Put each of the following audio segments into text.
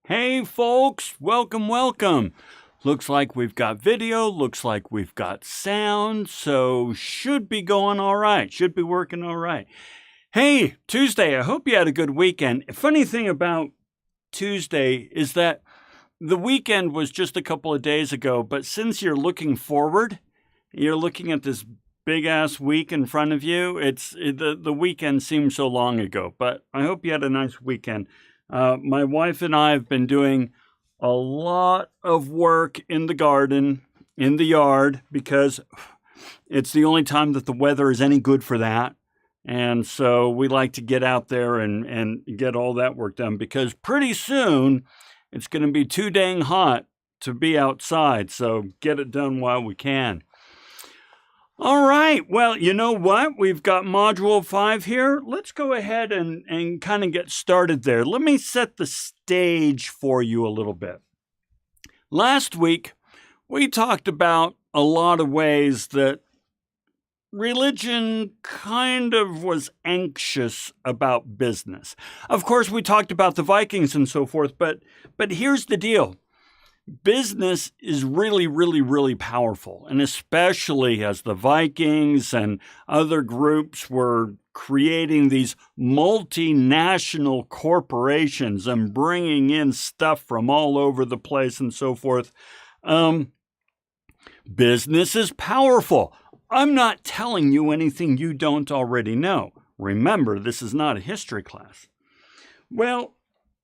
Hey folks, welcome, welcome. Looks like we've got video, looks like we've got sound, so should be going all right, should be working all right. Hey, Tuesday, I hope you had a good weekend. Funny thing about Tuesday is that the weekend was just a couple of days ago, but since you're looking forward, you're looking at this big ass week in front of you, the weekend seems so long ago, but I hope you had a nice weekend. My wife and I have been doing a lot of work in the garden, in the yard, because it's the only time that the weather is any good for that. And so we like to get out there and get all that work done, because pretty soon it's going to be too dang hot to be outside. So get it done while we can. All right, well, you know what? We've got Module 5 here. Let's go ahead and kind of get started there. Let me set the stage for you a little bit. Last week, we talked about a lot of ways that religion kind of was anxious about business. Of course, we talked about the Vikings and so forth, but here's the deal. Business is really, really, really powerful, and especially as the Vikings and other groups were creating these multinational corporations and bringing in stuff from all over the place and so forth. Business is powerful. I'm not telling you anything you don't already know. Remember, this is not a history class. Well,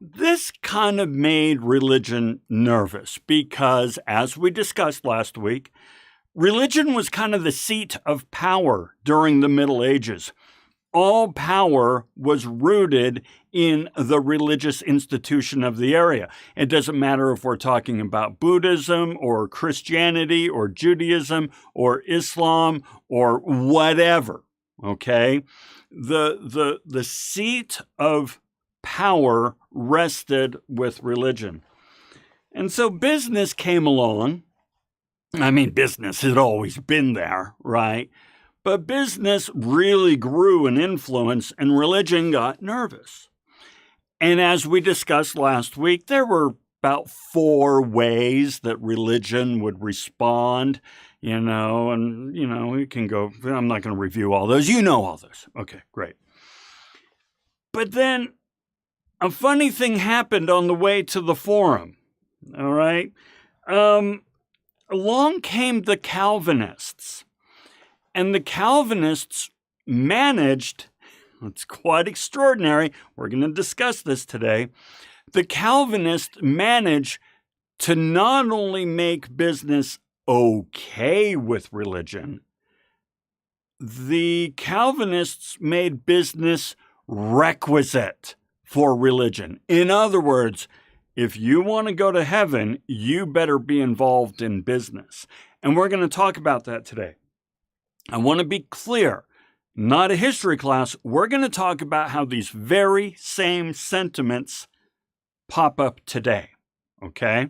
this kind of made religion nervous because, as we discussed last week, religion was kind of the seat of power during the Middle Ages. All power was rooted in the religious institution of the area. It doesn't matter if we're talking about Buddhism or Christianity or Judaism or Islam or whatever, okay? The seat of power rested with religion. And so business came along. I mean, business had always been there, right? But business really grew in influence and religion got nervous. And as we discussed last week, there were about 4 ways that religion would respond, and we can go, I'm not going to review all those. You know all this. Okay, great. But then a funny thing happened on the way to the forum, all right? Along came the Calvinists, and the Calvinists managed, it's quite extraordinary, we're going to discuss this today, the Calvinists managed to not only make business okay with religion, the Calvinists made business requisite for religion. In other words, if you want to go to heaven, you better be involved in business. And we're going to talk about that today. I want to be clear, not a history class. We're going to talk about how these very same sentiments pop up today, okay?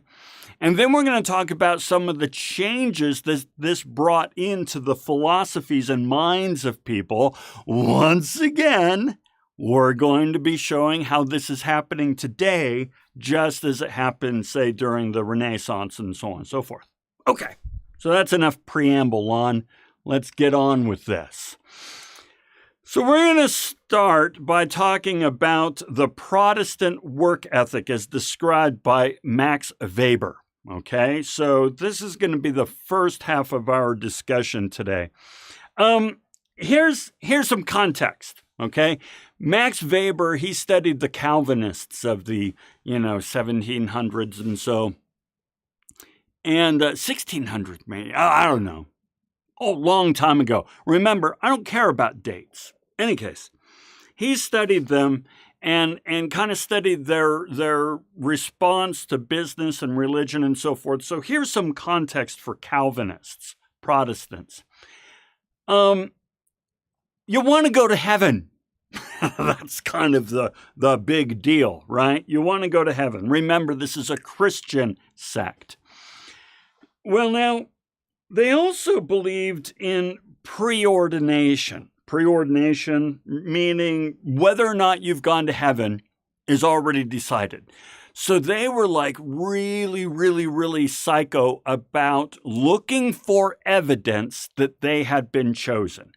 And then we're going to talk about some of the changes that this brought into the philosophies and minds of people. Once again, we're going to be showing how this is happening today, just as it happened, say, during the Renaissance and so on and so forth. Okay, so that's enough preamble, Lon. Let's get on with this. So we're going to start by talking about the Protestant work ethic as described by Max Weber. Okay, so this is going to be the first half of our discussion today. Here's some context. Okay, Max Weber, he studied the Calvinists of the, 1700s and so, and 1600s maybe, I don't know. Oh, long time ago. Remember, I don't care about dates. Any case, he studied them and kind of studied their response to business and religion and so forth. So here's some context for Calvinists, Protestants. You want to go to heaven. That's kind of the big deal, right? You want to go to heaven. Remember, this is a Christian sect. Well, now, they also believed in preordination. Preordination meaning whether or not you've gone to heaven is already decided. So they were like really, really, really psycho about looking for evidence that they had been chosen.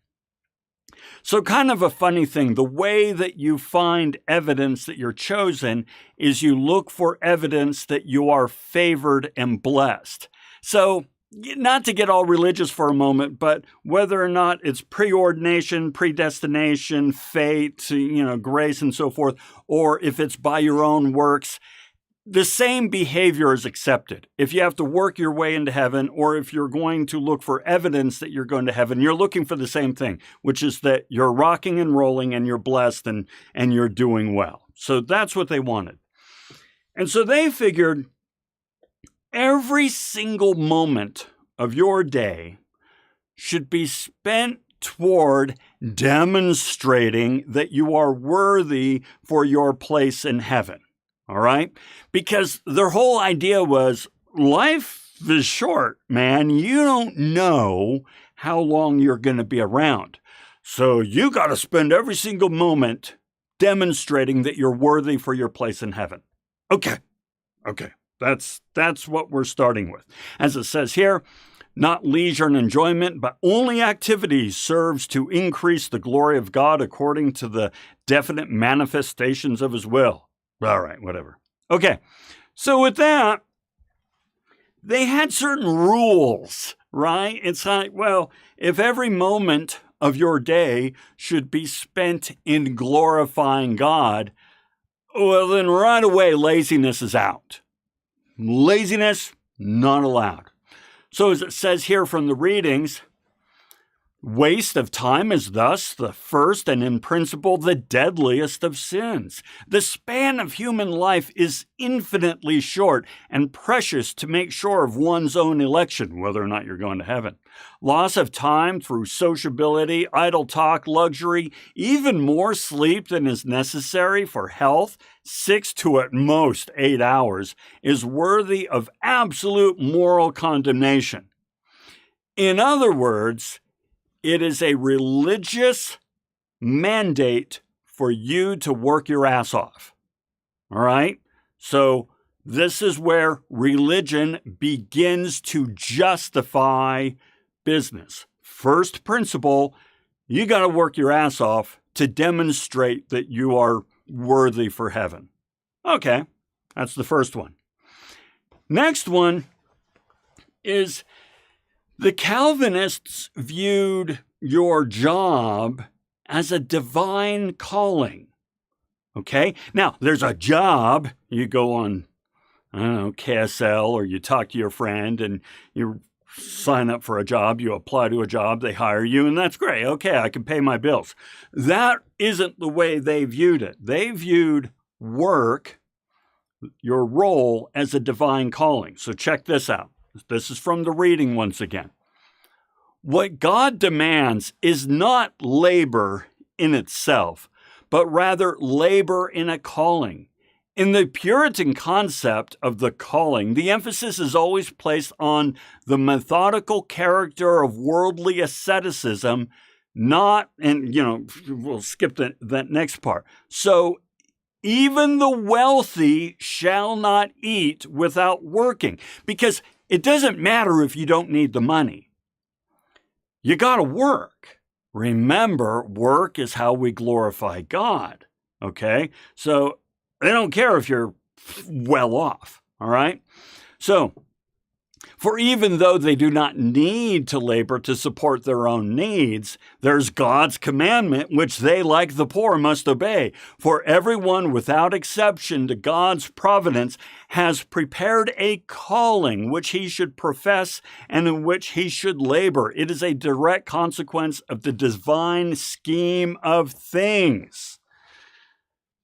So kind of a funny thing, the way that you find evidence that you're chosen is you look for evidence that you are favored and blessed. So not to get all religious for a moment, but whether or not it's preordination, predestination, fate, grace and so forth, or if it's by your own works, the same behavior is accepted. If you have to work your way into heaven, or if you're going to look for evidence that you're going to heaven, you're looking for the same thing, which is that you're rocking and rolling and you're blessed and you're doing well. So that's what they wanted. And so they figured every single moment of your day should be spent toward demonstrating that you are worthy for your place in heaven. All right? Because their whole idea was life is short, man. You don't know how long you're going to be around. So you got to spend every single moment demonstrating that you're worthy for your place in heaven. Okay. That's what we're starting with. As it says here, not leisure and enjoyment, but only activity serves to increase the glory of God according to the definite manifestations of his will. All right, whatever. Okay, so with that, they had certain rules, right? It's like, well, if every moment of your day should be spent in glorifying God, well, then right away, laziness is out. Laziness, not allowed. So as it says here from the readings, waste of time is thus the first and in principle the deadliest of sins. The span of human life is infinitely short and precious to make sure of one's own election, whether or not you're going to heaven. Loss of time through sociability, idle talk, luxury, even more sleep than is necessary for health, 6 to at most 8 hours, is worthy of absolute moral condemnation. In other words, it is a religious mandate for you to work your ass off. All right? So this is where religion begins to justify business. First principle, you got to work your ass off to demonstrate that you are worthy for heaven. Okay, that's the first one. Next one is the Calvinists viewed your job as a divine calling. Okay? Now, there's a job. You go on, KSL, or you talk to your friend and you sign up for a job, you apply to a job, they hire you, and that's great. Okay, I can pay my bills. That isn't the way they viewed it. They viewed work, your role, as a divine calling. So check this out. This is from the reading once again. What God demands is not labor in itself, but rather labor in a calling. In the Puritan concept of the calling, the emphasis is always placed on the methodical character of worldly asceticism, we'll skip that next part. So, even the wealthy shall not eat without working, because it doesn't matter if you don't need the money. You got to work. Remember, work is how we glorify God, okay? So they don't care if you're well off, all right? So, for even though they do not need to labor to support their own needs, there's God's commandment, which they, like the poor, must obey. For everyone, without exception to God's providence, has prepared a calling which he should profess and in which he should labor. It is a direct consequence of the divine scheme of things.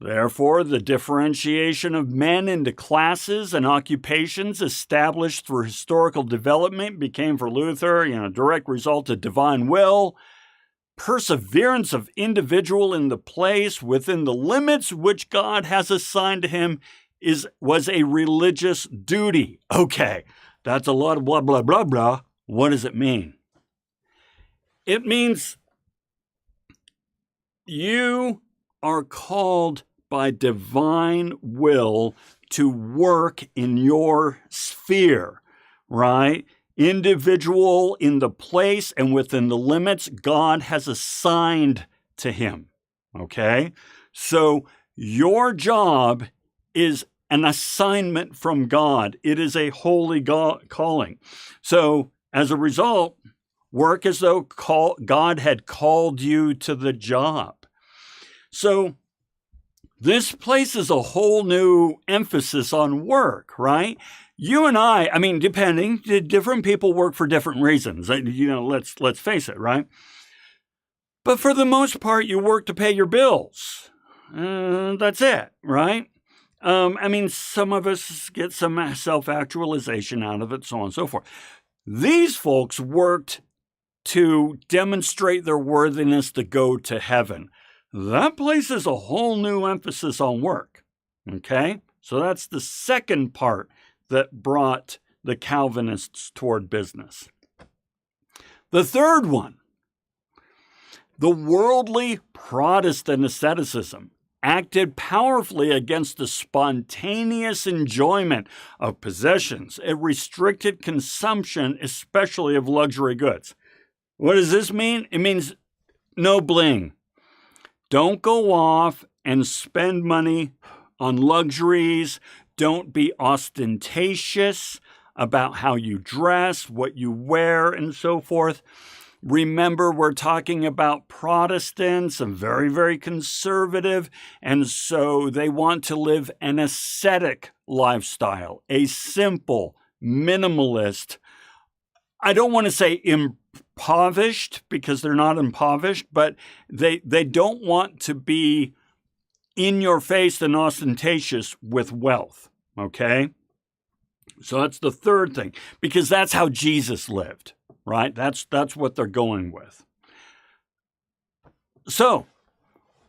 Therefore, the differentiation of men into classes and occupations established through historical development became for Luther, a direct result of divine will. Perseverance of individual in the place within the limits which God has assigned to him was a religious duty. Okay, that's a lot of blah, blah, blah, blah. What does it mean? It means you are called by divine will to work in your sphere, right? Individual in the place and within the limits God has assigned to him, okay? So your job is an assignment from God. It is a holy calling. So as a result, work as though God had called you to the job. So this places a whole new emphasis on work, right? You and I mean, different people work for different reasons. Let's face it, right? But for the most part, you work to pay your bills. That's it, right? Some of us get some self-actualization out of it, so on and so forth. These folks worked to demonstrate their worthiness to go to heaven. That places a whole new emphasis on work, okay? So that's the second part that brought the Calvinists toward business. The third one, the worldly Protestant asceticism acted powerfully against the spontaneous enjoyment of possessions. It restricted consumption, especially of luxury goods. What does this mean? It means no bling. Don't go off and spend money on luxuries. Don't be ostentatious about how you dress, what you wear, and so forth. Remember, we're talking about Protestants and very, very conservative, and so they want to live an ascetic lifestyle, a simple, minimalist. I don't want to say impoverished because they're not impoverished, but they don't want to be in your face and ostentatious with wealth, okay? So that's the third thing, because that's how Jesus lived, right? That's what they're going with. So,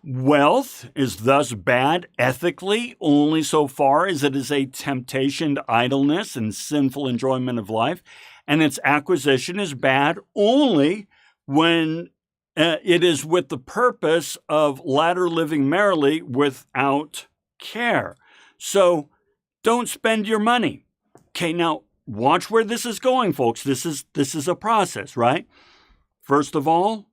wealth is thus bad ethically only so far as it is a temptation to idleness and sinful enjoyment of life, and its acquisition is bad only when it is with the purpose of latter living merrily without care. So don't spend your money. Okay, now watch where this is going, folks. This is a process, right? First of all,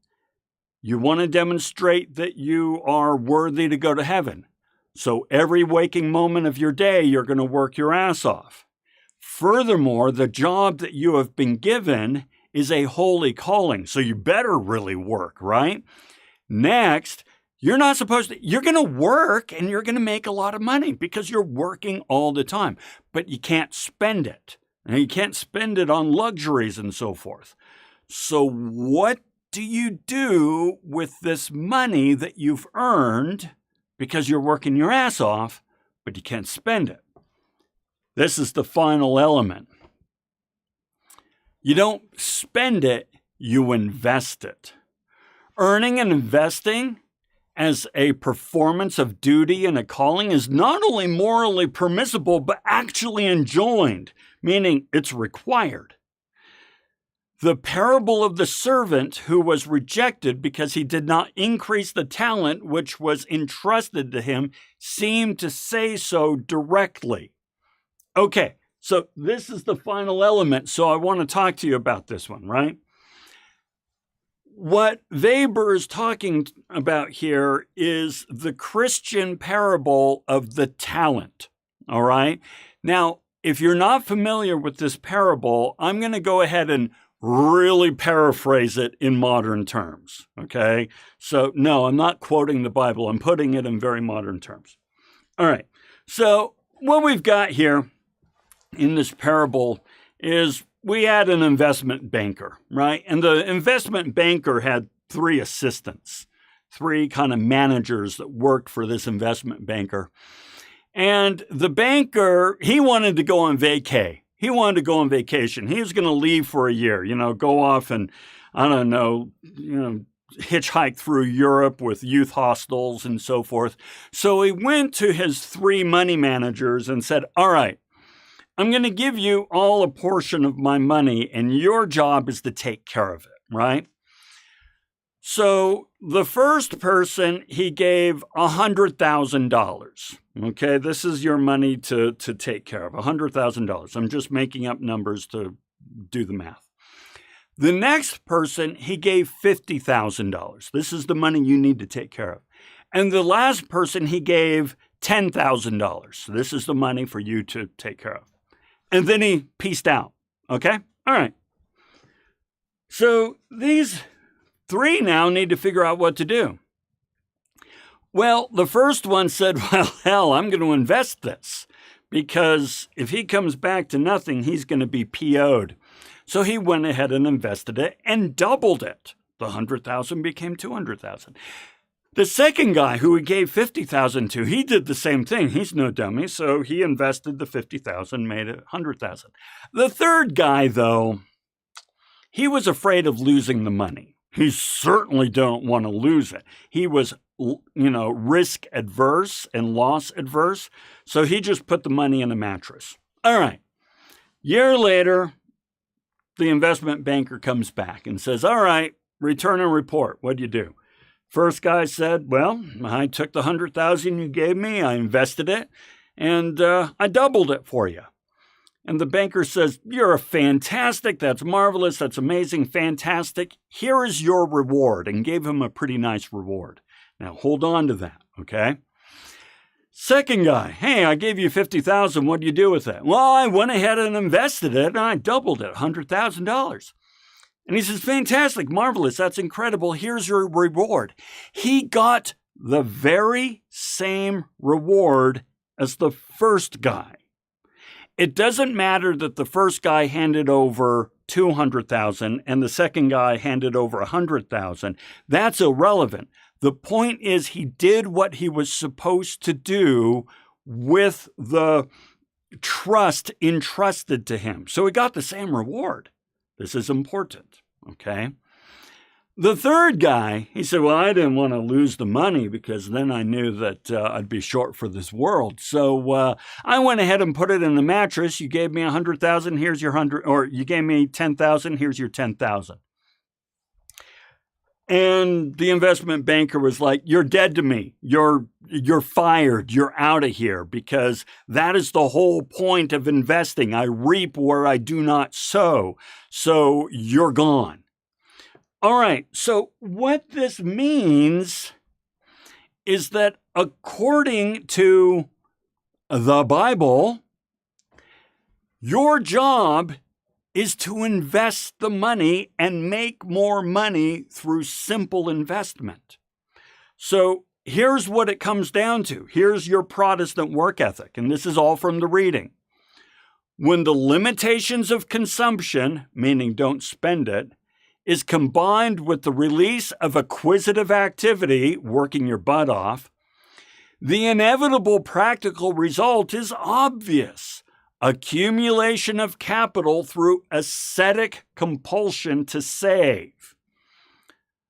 you want to demonstrate that you are worthy to go to heaven. So every waking moment of your day, you're going to work your ass off. Furthermore, the job that you have been given is a holy calling, so you better really work, right? Next, you're going to work and you're going to make a lot of money because you're working all the time, but you can't spend it. And you can't spend it on luxuries and so forth. So what do you do with this money that you've earned because you're working your ass off, but you can't spend it? This is the final element. You don't spend it, you invest it. Earning and investing as a performance of duty and a calling is not only morally permissible, but actually enjoined, meaning it's required. The parable of the servant who was rejected because he did not increase the talent which was entrusted to him seemed to say so directly. Okay, so this is the final element, so I want to talk to you about this one, right? What Weber is talking about here is the Christian parable of the talent, all right? Now, if you're not familiar with this parable, I'm going to go ahead and really paraphrase it in modern terms, okay? So, no, I'm not quoting the Bible. I'm putting it in very modern terms. All right, so what we've got here in this parable is we had an investment banker, right? And the investment banker had three assistants, three kind of managers that worked for this investment banker. And the banker, he wanted to go on vacay. He wanted to go on vacation. He was going to leave for a year, go off and, hitchhike through Europe with youth hostels and so forth. So he went to his three money managers and said, all right, I'm going to give you all a portion of my money, and your job is to take care of it, right? So the first person, he gave $100,000, Okay, this is your money to take care of, $100,000. I'm just making up numbers to do the math. The next person, he gave $50,000. This is the money you need to take care of. And the last person, he gave $10,000. This is the money for you to take care of. And then he peaced out. Okay? All right. So these three now need to figure out what to do. Well, the first one said, well, hell, I'm going to invest this because if he comes back to nothing, he's going to be PO'd. So he went ahead and invested it and doubled it. The 100,000 became 200,000. The second guy who he gave 50,000 to, he did the same thing. He's no dummy, so he invested the 50,000, made it 100,000. The third guy, though, he was afraid of losing the money. He certainly don't want to lose it. He was, risk adverse and loss adverse, so he just put the money in a mattress. All right. Year later, the investment banker comes back and says, all right, return and report. What'd you do? First guy said, well, I took the 100,000 you gave me, I invested it, and I doubled it for you. And the banker says, you're fantastic, that's marvelous, that's amazing, fantastic. Here is your reward, and gave him a pretty nice reward. Now hold on to that, okay? Second guy, hey, I gave you 50,000, what'd you do with it? Well, I went ahead and invested it, and I doubled it, $100,000. And he says, fantastic, marvelous, that's incredible, here's your reward. He got the very same reward as the first guy. It doesn't matter that the first guy handed over 200,000 and the second guy handed over 100,000. That's irrelevant. The point is he did what he was supposed to do with the trust entrusted to him. So he got the same reward. This is important, okay? The third guy, he said, well, I didn't want to lose the money because then I knew that I'd be short for this world. So I went ahead and put it in the mattress. You gave me 100,000, here's your 100, or you gave me 10,000, here's your 10,000. And the investment banker was like, you're dead to me. You're fired. You're out of here because that is the whole point of investing. I reap where I do not sow. So you're gone. All right, so what this means is that according to the Bible, your job is to invest the money and make more money through simple investment. So here's what it comes down to. Here's your Protestant work ethic, and this is all from the reading. When the limitations of consumption, meaning don't spend it, is combined with the release of acquisitive activity, working your butt off, the inevitable practical result is obvious. Accumulation of capital through ascetic compulsion to save.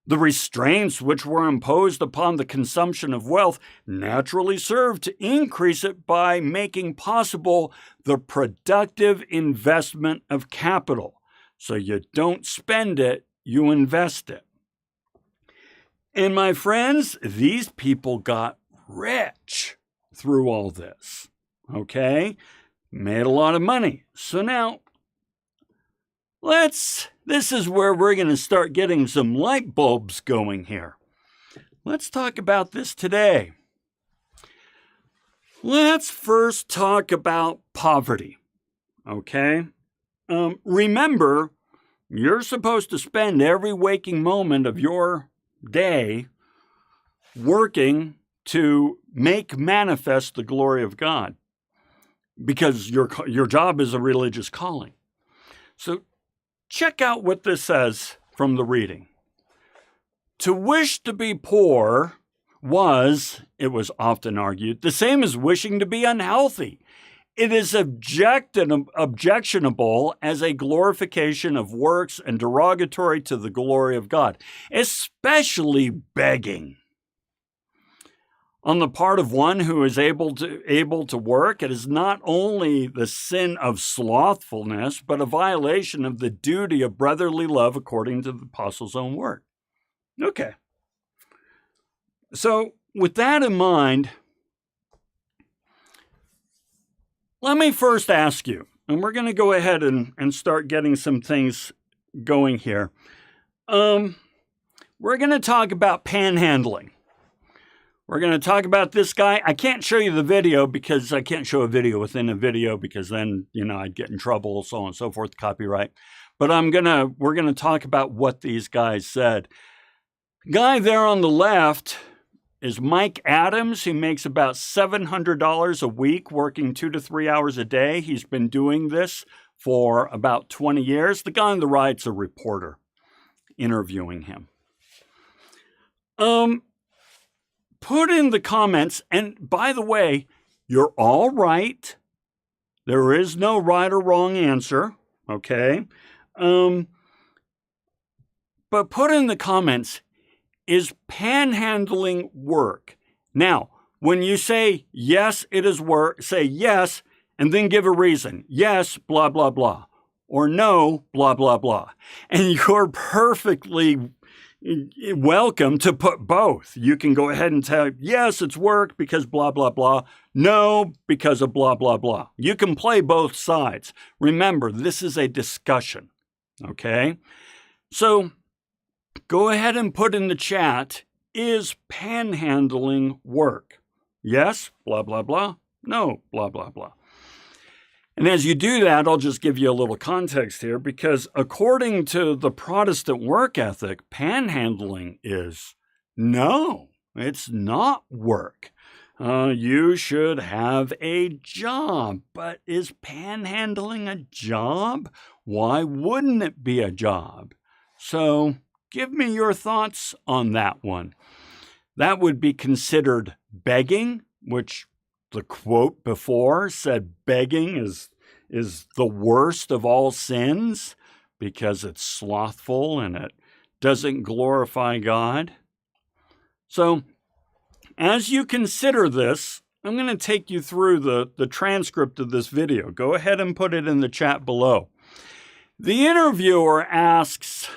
The restraints which were imposed upon the consumption of wealth naturally serve to increase it by making possible the productive investment of capital. So you don't spend it, you invest it. And my friends, these people got rich through all this, okay? Made a lot of money. So now, this is where we're going to start getting some light bulbs going here. Let's talk about this today. Let's first talk about poverty, okay? Remember, you're supposed to spend every waking moment of your day working to make manifest the glory of God because your job is a religious calling. So check out what this says from the reading. To wish to be poor it was often argued, the same as wishing to be unhealthy. It is objectionable as a glorification of works and derogatory to the glory of God, especially begging. On the part of one who is able to work, it is not only the sin of slothfulness, but a violation of the duty of brotherly love according to the apostle's own word. Okay. So with that in mind, let me first ask you, and we're going to go ahead and start getting some things going here. We're going to talk about panhandling. We're going to talk about this guy. I can't show you the video because I can't show a video within a video because then, I'd get in trouble, so on and so forth, copyright. But we're going to talk about what these guys said. Guy there on the left is Mike Adams. He makes about $700 a week working 2 to 3 hours a day. He's been doing this for about 20 years. The guy on the right's a reporter interviewing him. Put in the comments, and by the way, you're all right. There is no right or wrong answer, okay? But put in the comments, is panhandling work? Now, when you say, yes, it is work, say yes, and then give a reason. Yes, blah, blah, blah. Or no, blah, blah, blah. And you're perfectly welcome to put both. You can go ahead and tell, yes, it's work because blah, blah, blah. No, because of blah, blah, blah. You can play both sides. Remember, this is a discussion, okay? So go ahead and put in the chat, is panhandling work? Yes, blah, blah, blah. No, blah, blah, blah. And as you do that, I'll just give you a little context here, because according to the Protestant work ethic, panhandling is no, it's not work. You should have a job, but is panhandling a job? Why wouldn't it be a job? So give me your thoughts on that one. That would be considered begging, which the quote before said begging is the worst of all sins because it's slothful and it doesn't glorify God. So as you consider this, I'm going to take you through the transcript of this video. Go ahead and put it in the chat below. The interviewer asks,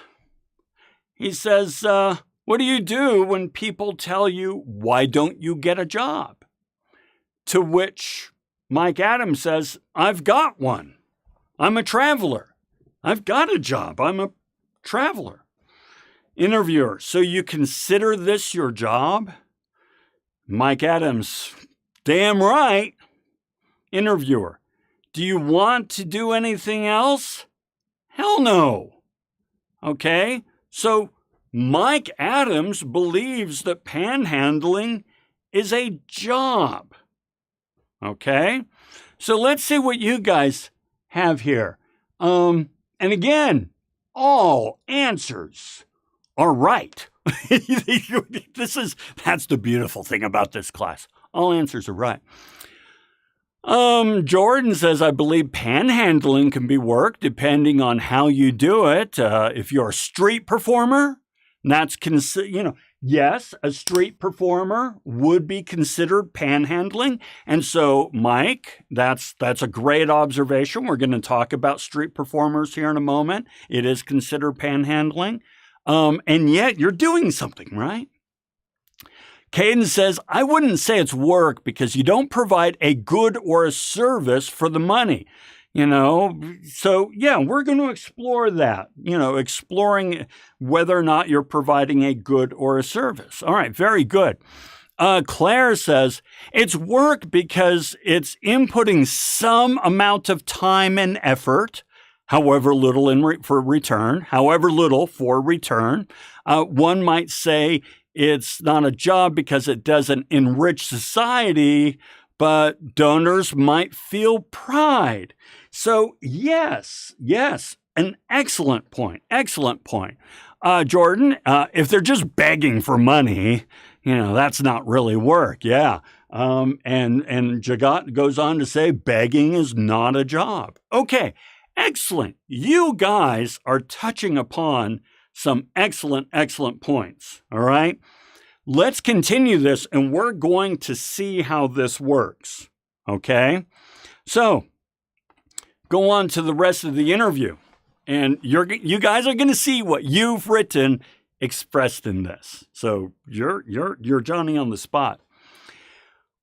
he says, what do you do when people tell you, why don't you get a job? To which Mike Adams says, I've got one. I'm a traveler. I've got a job. I'm a traveler. Interviewer, so you consider this your job? Mike Adams, damn right. Interviewer, do you want to do anything else? Hell no. Okay, so Mike Adams believes that panhandling is a job. Okay, so let's see what you guys have here. And again, all answers are right. That's the beautiful thing about this class. All answers are right. Jordan says, I believe panhandling can be work depending on how you do it. If you're a street performer, that's yes, a street performer would be considered panhandling. And so, Mike, that's a great observation. We're going to talk about street performers here in a moment. It is considered panhandling. And yet you're doing something, right? Caden says, I wouldn't say it's work because you don't provide a good or a service for the money. So yeah, we're going to explore that, exploring whether or not you're providing a good or a service. All right, very good. Claire says, it's work because it's inputting some amount of time and effort, however little for return. One might say it's not a job because it doesn't enrich society, but donors might feel pride. So yes, an excellent point. Jordan, if they're just begging for money, that's not really work. Yeah. And Jagat goes on to say begging is not a job. Okay, excellent. You guys are touching upon some excellent points. All right. Let's continue this and we're going to see how this works. Okay. So go on to the rest of the interview and you guys are going to see what you've written expressed in this. So you're Johnny on the spot.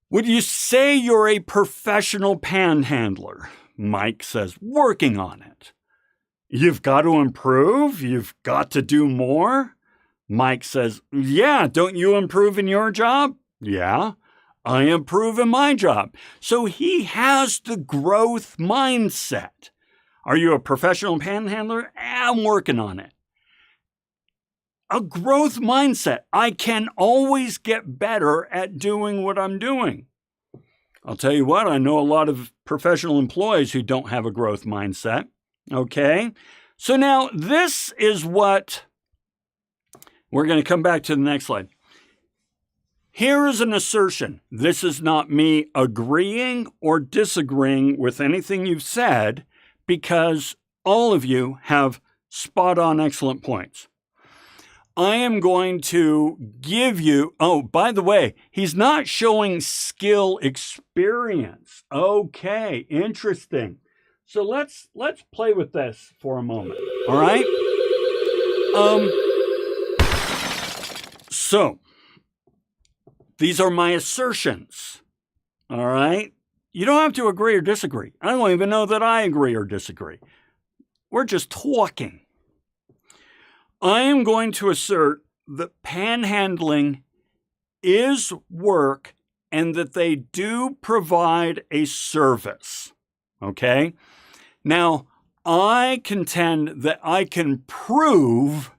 Would you say you're a professional panhandler? Mike says, working on it. You've got to improve? You've got to do more? Mike says, yeah, don't you improve in your job? Yeah, I improve in my job. So he has the growth mindset. Are you a professional panhandler? I'm working on it. A growth mindset. I can always get better at doing what I'm doing. I'll tell you what, I know a lot of professional employees who don't have a growth mindset. Okay? So now this is what we're going to come back to the next slide. Here is an assertion. This is not me agreeing or disagreeing with anything you've said, because all of you have spot on excellent points. I am going to give you, oh, by the way, he's not showing skill experience. Okay, interesting. So let's play with this for a moment. All right? So these are my assertions. All right? You don't have to agree or disagree. I don't even know that I agree or disagree. We're just talking. I am going to assert that panhandling is work and that they do provide a service. Okay? Now, I contend that I can prove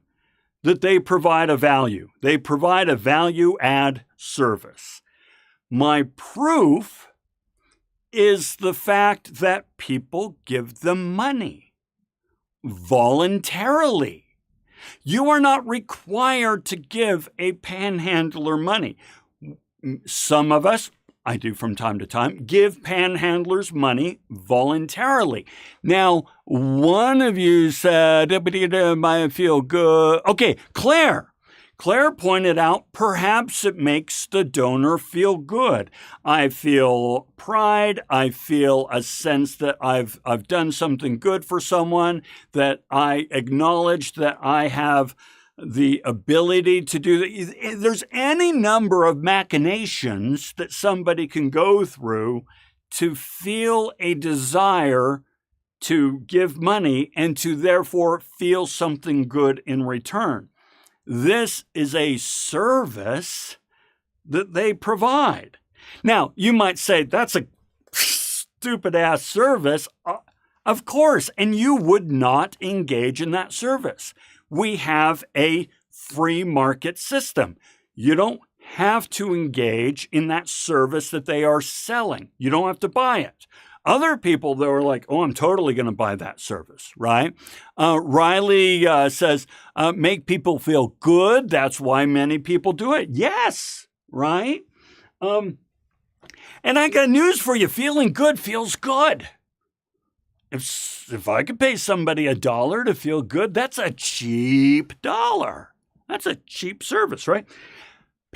that they provide a value. They provide a value-add service. My proof is the fact that people give them money voluntarily. You are not required to give a panhandler money. Some of us, I do from time to time, give panhandlers money voluntarily. Now, one of you said, I feel good. Okay, Claire. Claire pointed out, perhaps it makes the donor feel good. I feel pride. I feel a sense that I've done something good for someone, that I acknowledge that I have the ability to do that. There's any number of machinations that somebody can go through to feel a desire to give money and to therefore feel something good in return. This is a service that they provide. Now, you might say, that's a stupid-ass service. Of course, and you would not engage in that service. We have a free market system. You don't have to engage in that service that they are selling. You don't have to buy it. Other people, though, are like, oh, I'm totally going to buy that service, right? Riley says, make people feel good. That's why many people do it. Yes, right? And I got news for you. Feeling good feels good. If I could pay somebody $1 to feel good, that's a cheap dollar. That's a cheap service, right?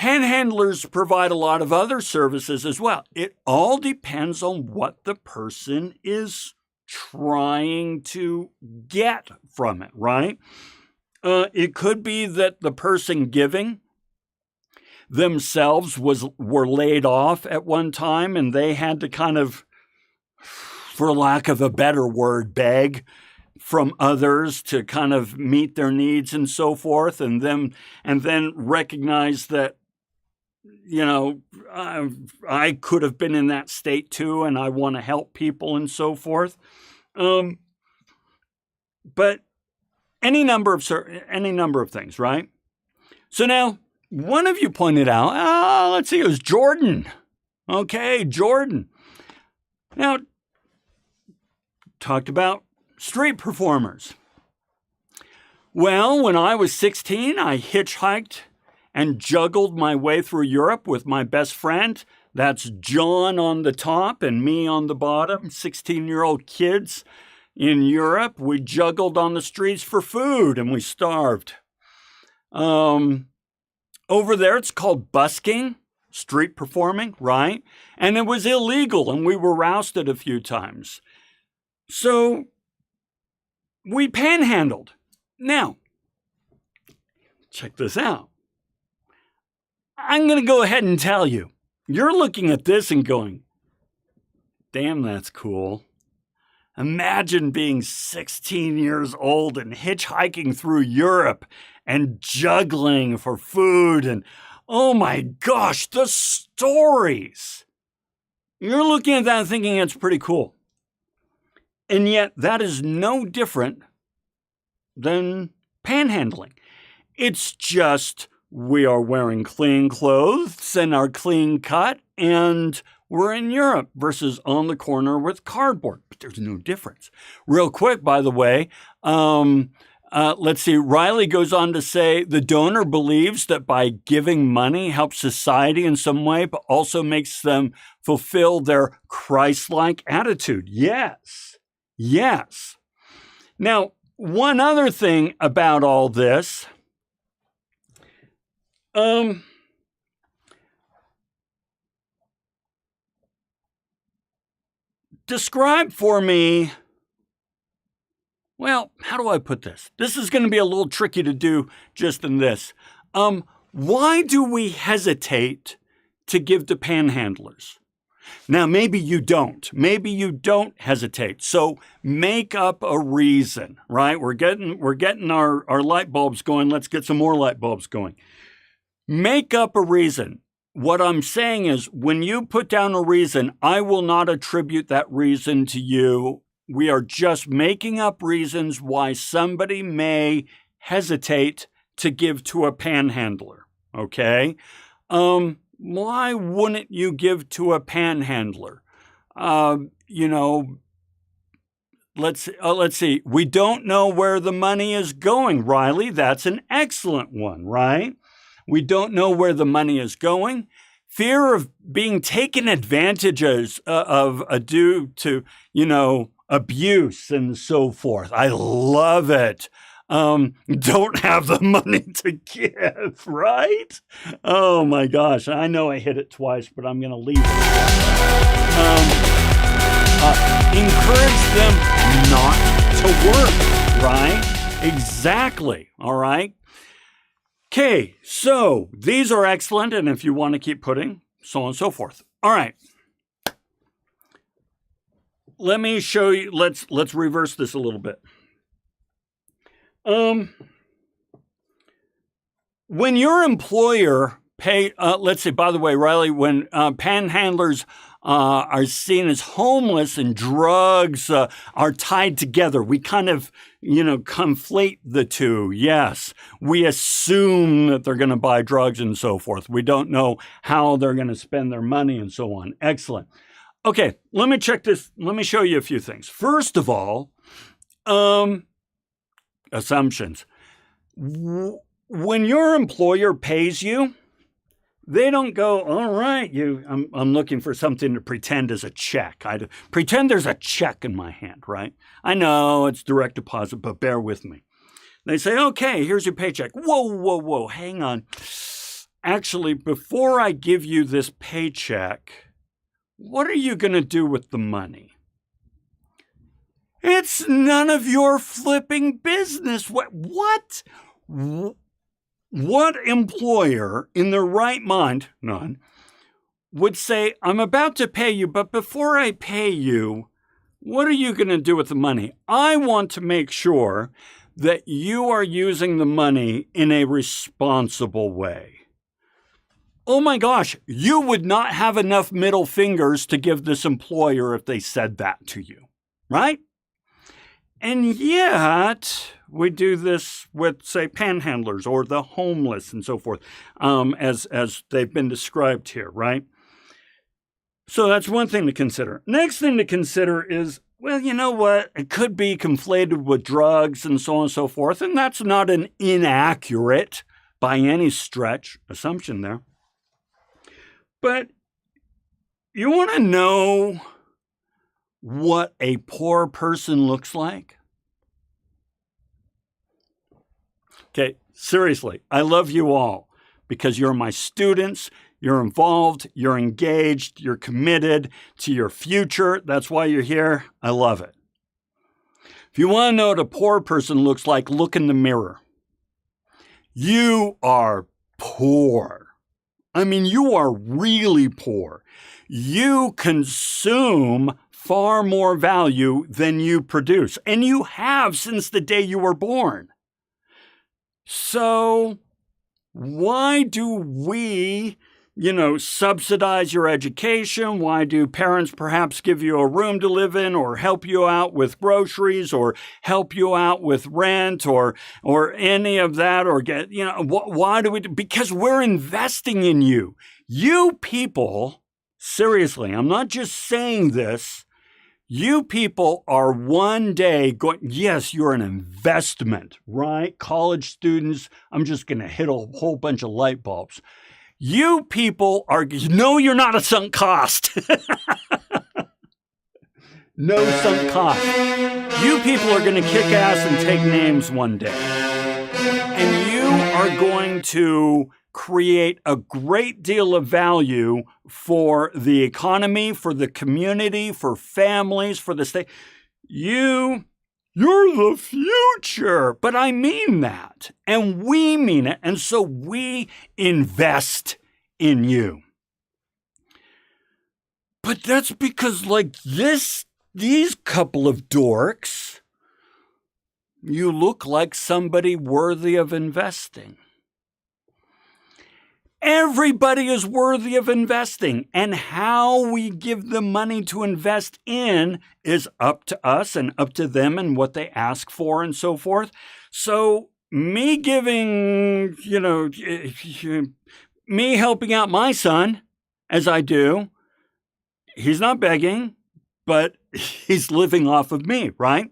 Panhandlers provide a lot of other services as well. It all depends on what the person is trying to get from it, right? It could be that the person giving themselves were laid off at one time and they had to kind of, for lack of a better word, beg from others to kind of meet their needs and so forth, and then recognize that, you know, I could have been in that state too, and I want to help people and so forth. But any number of things, right? So now, one of you pointed out, let's see, it was Jordan. Okay, Jordan. Now, talked about street performers. Well, when I was 16, I hitchhiked and juggled my way through Europe with my best friend. That's John on the top and me on the bottom, 16-year-old kids in Europe. We juggled on the streets for food and we starved. Over there, it's called busking, street performing, right? And it was illegal and we were rousted a few times. So we panhandled. Now, check this out. I'm going to go ahead and tell you, You're looking at this and going, damn, that's cool. Imagine being 16 years old and hitchhiking through Europe and juggling for food. And oh my gosh, the stories. You're looking at that and thinking it's pretty cool. And yet that is no different than panhandling. It's just we are wearing clean clothes and are clean cut, and we're in Europe versus on the corner with cardboard. But there's no difference. Real quick, by the way, let's see. Riley goes on to say the donor believes that by giving money helps society in some way, but also makes them fulfill their Christ-like attitude. Yes. Yes. Now, one other thing about all this, describe for me, well, how do I put this? This is going to be a little tricky to do just in this. Why do we hesitate to give to panhandlers? Now, maybe you don't. Maybe you don't hesitate. So make up a reason, right? We're getting our light bulbs going. Let's get some more light bulbs going. Make up a reason. What I'm saying is when you put down a reason, I will not attribute that reason to you. We are just making up reasons why somebody may hesitate to give to a panhandler, okay? Why wouldn't you give to a panhandler? Let's see. We don't know where the money is going, Riley. That's an excellent one, right? We don't know where the money is going. Fear of being taken advantage of due to, abuse and so forth. I love it. Don't have the money to give, right? Oh my gosh, I know I hit it twice, but I'm going to leave it. Encourage them not to work, right? Exactly, all right? Okay, so these are excellent, and if you want to keep putting, so on and so forth. All right. Let me show you, let's reverse this a little bit. When your employer let's say, by the way, Riley, when panhandlers are seen as homeless and drugs are tied together, we kind of, conflate the two. Yes, we assume that they're going to buy drugs and so forth. We don't know how they're going to spend their money and so on. Excellent. Okay, let me check this. Let me show you a few things. First of all, assumptions. When your employer pays you, they don't go, all right, I'm looking for something to pretend is a check. I pretend there's a check in my hand, right? I know it's direct deposit, but bear with me. They say, okay, here's your paycheck. Whoa, hang on. Actually, before I give you this paycheck, what are you going to do with the money? It's none of your flipping business. What? What employer in their right mind, none, would say, I'm about to pay you, but before I pay you, what are you going to do with the money? I want to make sure that you are using the money in a responsible way. Oh my gosh, you would not have enough middle fingers to give this employer if they said that to you, right? And yet, we do this with, say, panhandlers or the homeless and so forth, as they've been described here, right? So that's one thing to consider. Next thing to consider is, well, you know what? It could be conflated with drugs and so on and so forth, and that's not an inaccurate, by any stretch, assumption there. But you want to know what a poor person looks like? Okay, seriously, I love you all because you're my students, you're involved, you're engaged, you're committed to your future. That's why you're here. I love it. If you want to know what a poor person looks like, look in the mirror. You are poor. I mean, you are really poor. You consume far more value than you produce, and you have since the day you were born. So why do we, subsidize your education? Why do parents perhaps give you a room to live in, or help you out with groceries, or help you out with rent, or any of that, or get, why do we? Because we're investing in you. You people, seriously, I'm not just saying this. You people are one day going, yes, you're an investment, right? College students, I'm just going to hit a whole bunch of light bulbs. You people are, no, you're not a sunk cost. No sunk cost. You people are going to kick ass and take names one day. And you are going to create a great deal of value for the economy, for the community, for families, for the state. You're the future. But I mean that. And we mean it. And so we invest in you. But that's because these couple of dorks, you look like somebody worthy of investing. Everybody is worthy of investing, and how we give them money to invest in is up to us and up to them and what they ask for and so forth. So me giving, me helping out my son as I do, he's not begging, but he's living off of me, right?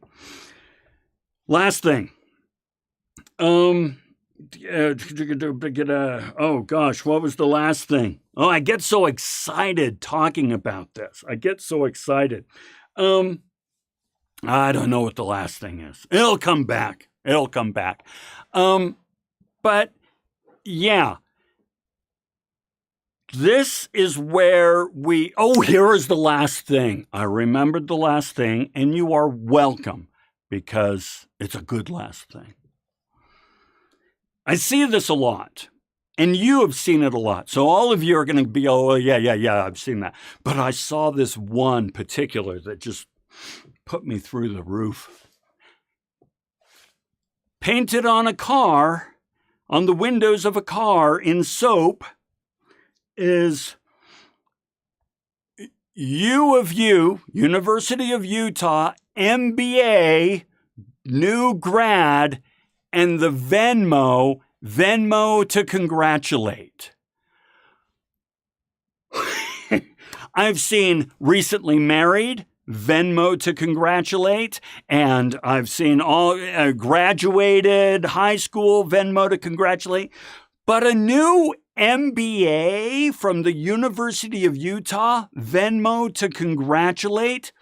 Last thing. Oh gosh, what was the last thing? Oh, I get so excited talking about this. I get so excited. I don't know what the last thing is. It'll come back. But yeah, this is where here is the last thing. I remembered the last thing, and you are welcome, because it's a good last thing. I see this a lot, and you have seen it a lot. So all of you are going to be, yeah, I've seen that. But I saw this one particular that just put me through the roof. Painted on a car, on the windows of a car in soap, is U of U, University of Utah, MBA, new grad, and the Venmo to congratulate. I've seen recently married, Venmo to congratulate, and I've seen all graduated high school, Venmo to congratulate. But a new MBA from the University of Utah, Venmo to congratulate.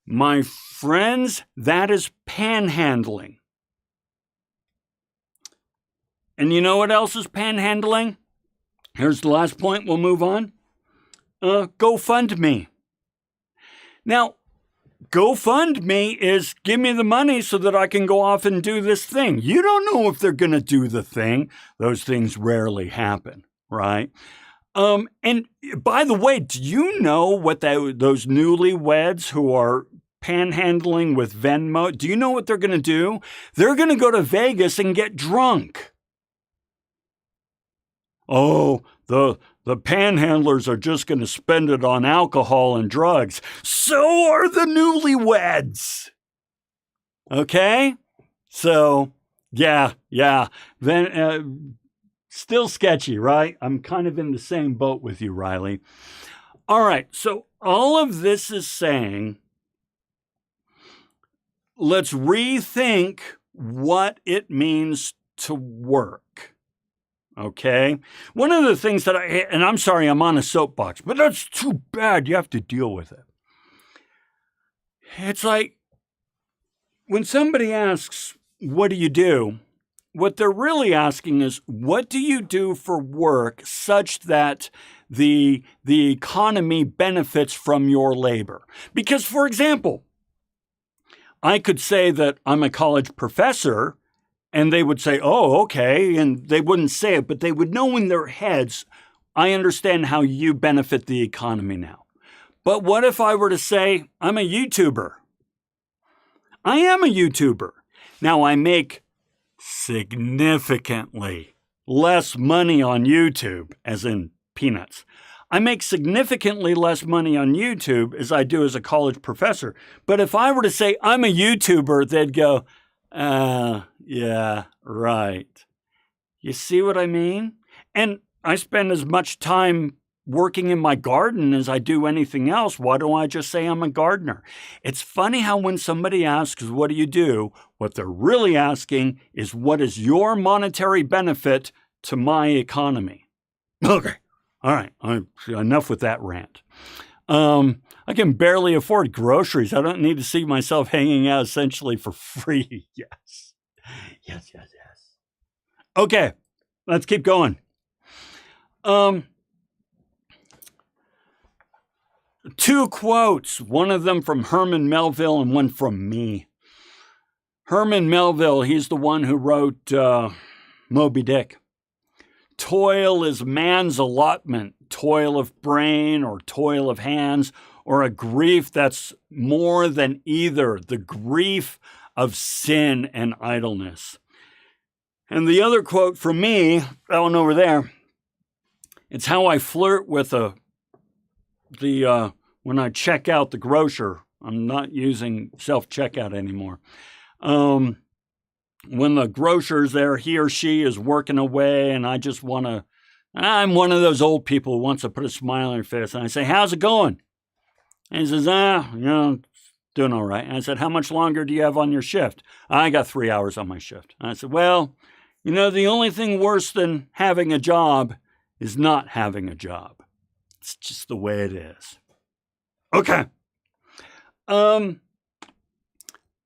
My friends, that is panhandling. And you know what else is panhandling? Here's the last point, we'll move on. GoFundMe. Now, GoFundMe is give me the money so that I can go off and do this thing. You don't know if they're going to do the thing. Those things rarely happen, right? And by the way, do you know what those newlyweds who are panhandling with Venmo, do you know what they're going to do? They're going to go to Vegas and get drunk. Oh, the panhandlers are just going to spend it on alcohol and drugs. So are the newlyweds. Okay? So, yeah. Then, still sketchy, right? I'm kind of in the same boat with you, Riley. All right, so all of this is saying, let's rethink what it means to work. Okay? One of the things that and I'm sorry, I'm on a soapbox, but that's too bad. You have to deal with it. It's like when somebody asks, what do you do? What they're really asking is, what do you do for work such that the economy benefits from your labor? Because, for example, I could say that I'm a college professor, and they would say, oh, okay, and they wouldn't say it, but they would know in their heads I understand how you benefit the economy now. But what if I were to say, I'm a YouTuber? I am a YouTuber. Now, I make significantly less money on YouTube, as in peanuts. I make significantly less money on YouTube as I do as a college professor. But if I were to say I'm a YouTuber, they'd go, yeah, right. You see what I mean? And I spend as much time working in my garden as I do anything else. Why don't I just say I'm a gardener? It's funny how when somebody asks, what do you do? What they're really asking is, what is your monetary benefit to my economy? Okay. All right. Enough with that rant. I can barely afford groceries. I don't need to see myself hanging out essentially for free. Yes. Yes. Okay. Let's keep going. Two quotes, one of them from Herman Melville and one from me. Herman Melville, he's the one who wrote Moby Dick. Toil is man's allotment, toil of brain or toil of hands, or a grief that's more than either, the grief of sin and idleness. And the other quote from me, that one over there, it's how I flirt with when I check out the grocer. I'm not using self-checkout anymore. When the grocer's there, he or she is working away, and I just I'm one of those old people who wants to put a smile on your face. And I say, how's it going? And he says, doing all right. And I said, how much longer do you have on your shift? I got 3 hours on my shift. And I said, well, the only thing worse than having a job is not having a job. It's just the way it is. Okay. All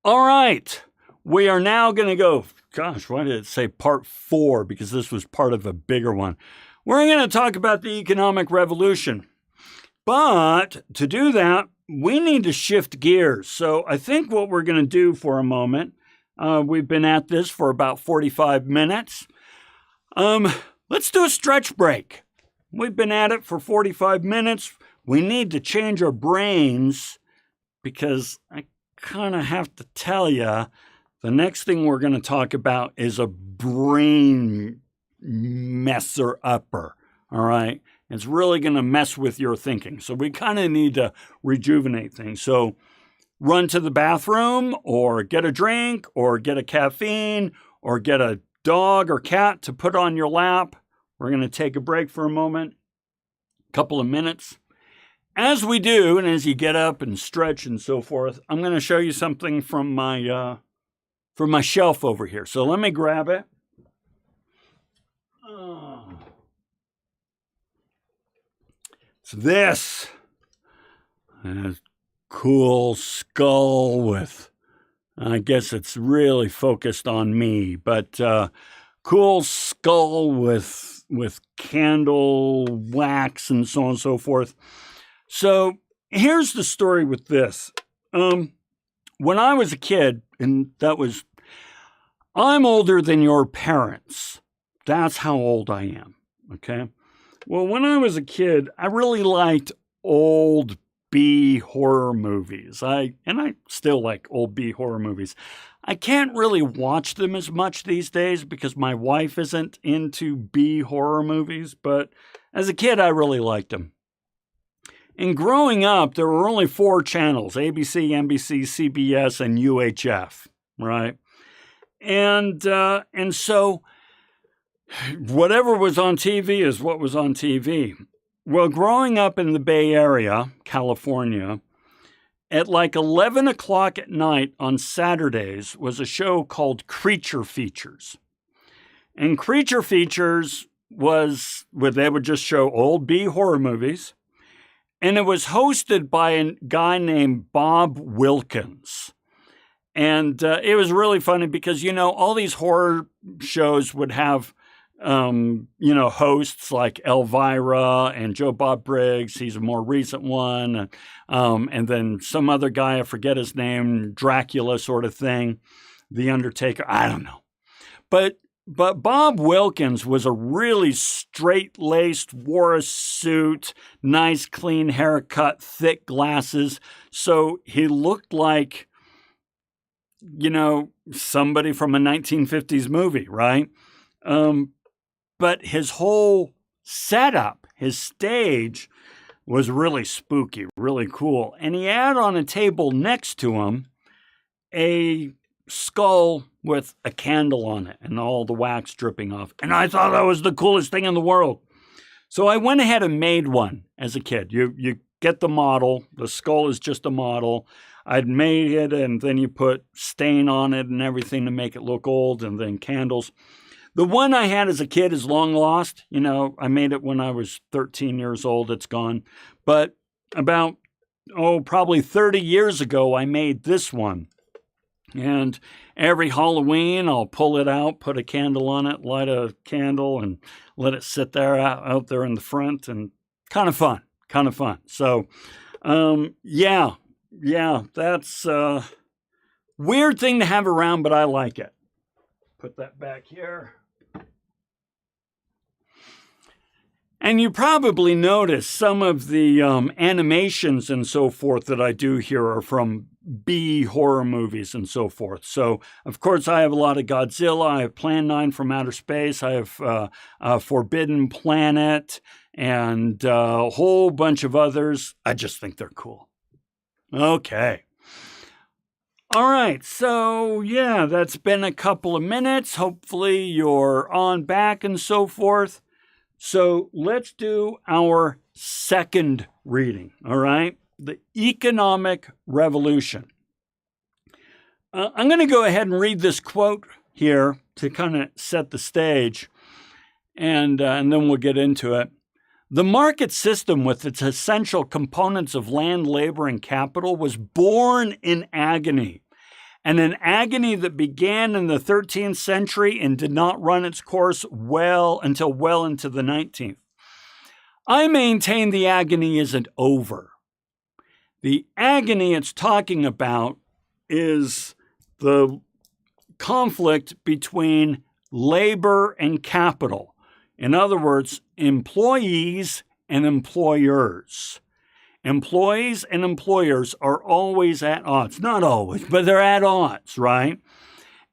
right. We are now going to go, gosh, why did it say part 4? Because this was part of a bigger one. We're going to talk about the economic revolution. But to do that, we need to shift gears. So I think what we're going to do for a moment, we've been at this for about 45 minutes. Let's do a stretch break. We've been at it for 45 minutes. We need to change our brains because I kind of have to tell you, the next thing we're going to talk about is a brain messer-upper, all right? It's really going to mess with your thinking. So we kind of need to rejuvenate things. So run to the bathroom or get a drink or get a caffeine or get a dog or cat to put on your lap. We're going to take a break for a moment, a couple of minutes. As we do, and as you get up and stretch and so forth, I'm going to show you something from my shelf over here. So let me grab it. It's this. A cool skull with, I guess it's really focused on me, but cool skull with candle wax and so on and so forth. So here's the story with this. When I was a kid, and I'm older than your parents. That's how old I am, okay? Well, when I was a kid, I really liked old B horror movies. I still like old B horror movies. I can't really watch them as much these days because my wife isn't into B horror movies, but as a kid, I really liked them. And growing up, there were only 4 channels, ABC, NBC, CBS, and UHF, right? And so whatever was on TV is what was on TV. Well, growing up in the Bay Area, California, at like 11 o'clock at night on Saturdays was a show called Creature Features. And Creature Features was where they would just show old B horror movies. And it was hosted by a guy named Bob Wilkins. And it was really funny because, all these horror shows would have, hosts like Elvira and Joe Bob Briggs. He's a more recent one. And then some other guy, I forget his name, Dracula sort of thing, The Undertaker. I don't know. But But Bob Wilkins was a really straight-laced, wore a suit, nice clean haircut, thick glasses. So he looked like, somebody from a 1950s movie, right? But his whole setup, his stage, was really spooky, really cool. And he had on a table next to him a skull with a candle on it and all the wax dripping off. And I thought that was the coolest thing in the world. So I went ahead and made one as a kid. You get the model. The skull is just a model. I'd made it, and then you put stain on it and everything to make it look old, and then candles. The one I had as a kid is long lost. I made it when I was 13 years old. It's gone. But about, probably 30 years ago, I made this one. And every Halloween, I'll pull it out, put a candle on it, light a candle, and let it sit there out there in the front. And kind of fun. So, that's a weird thing to have around, but I like it. Put that back here. And you probably notice some of the animations and so forth that I do here are from B horror movies and so forth. So, of course, I have a lot of Godzilla. I have Plan 9 from Outer Space. I have Forbidden Planet and a whole bunch of others. I just think they're cool. Okay. All right. So, that's been a couple of minutes. Hopefully you're on back and so forth. So let's do our second reading, all right? The economic revolution. I'm going to go ahead and read this quote here to kind of set the stage, and then we'll get into it. The market system with its essential components of land, labor, and capital was born in agony. And an agony that began in the 13th century and did not run its course until well into the 19th. I maintain the agony isn't over. The agony it's talking about is the conflict between labor and capital. In other words, employees and employers. Employees and employers are always at odds. Not always, but they're at odds, right?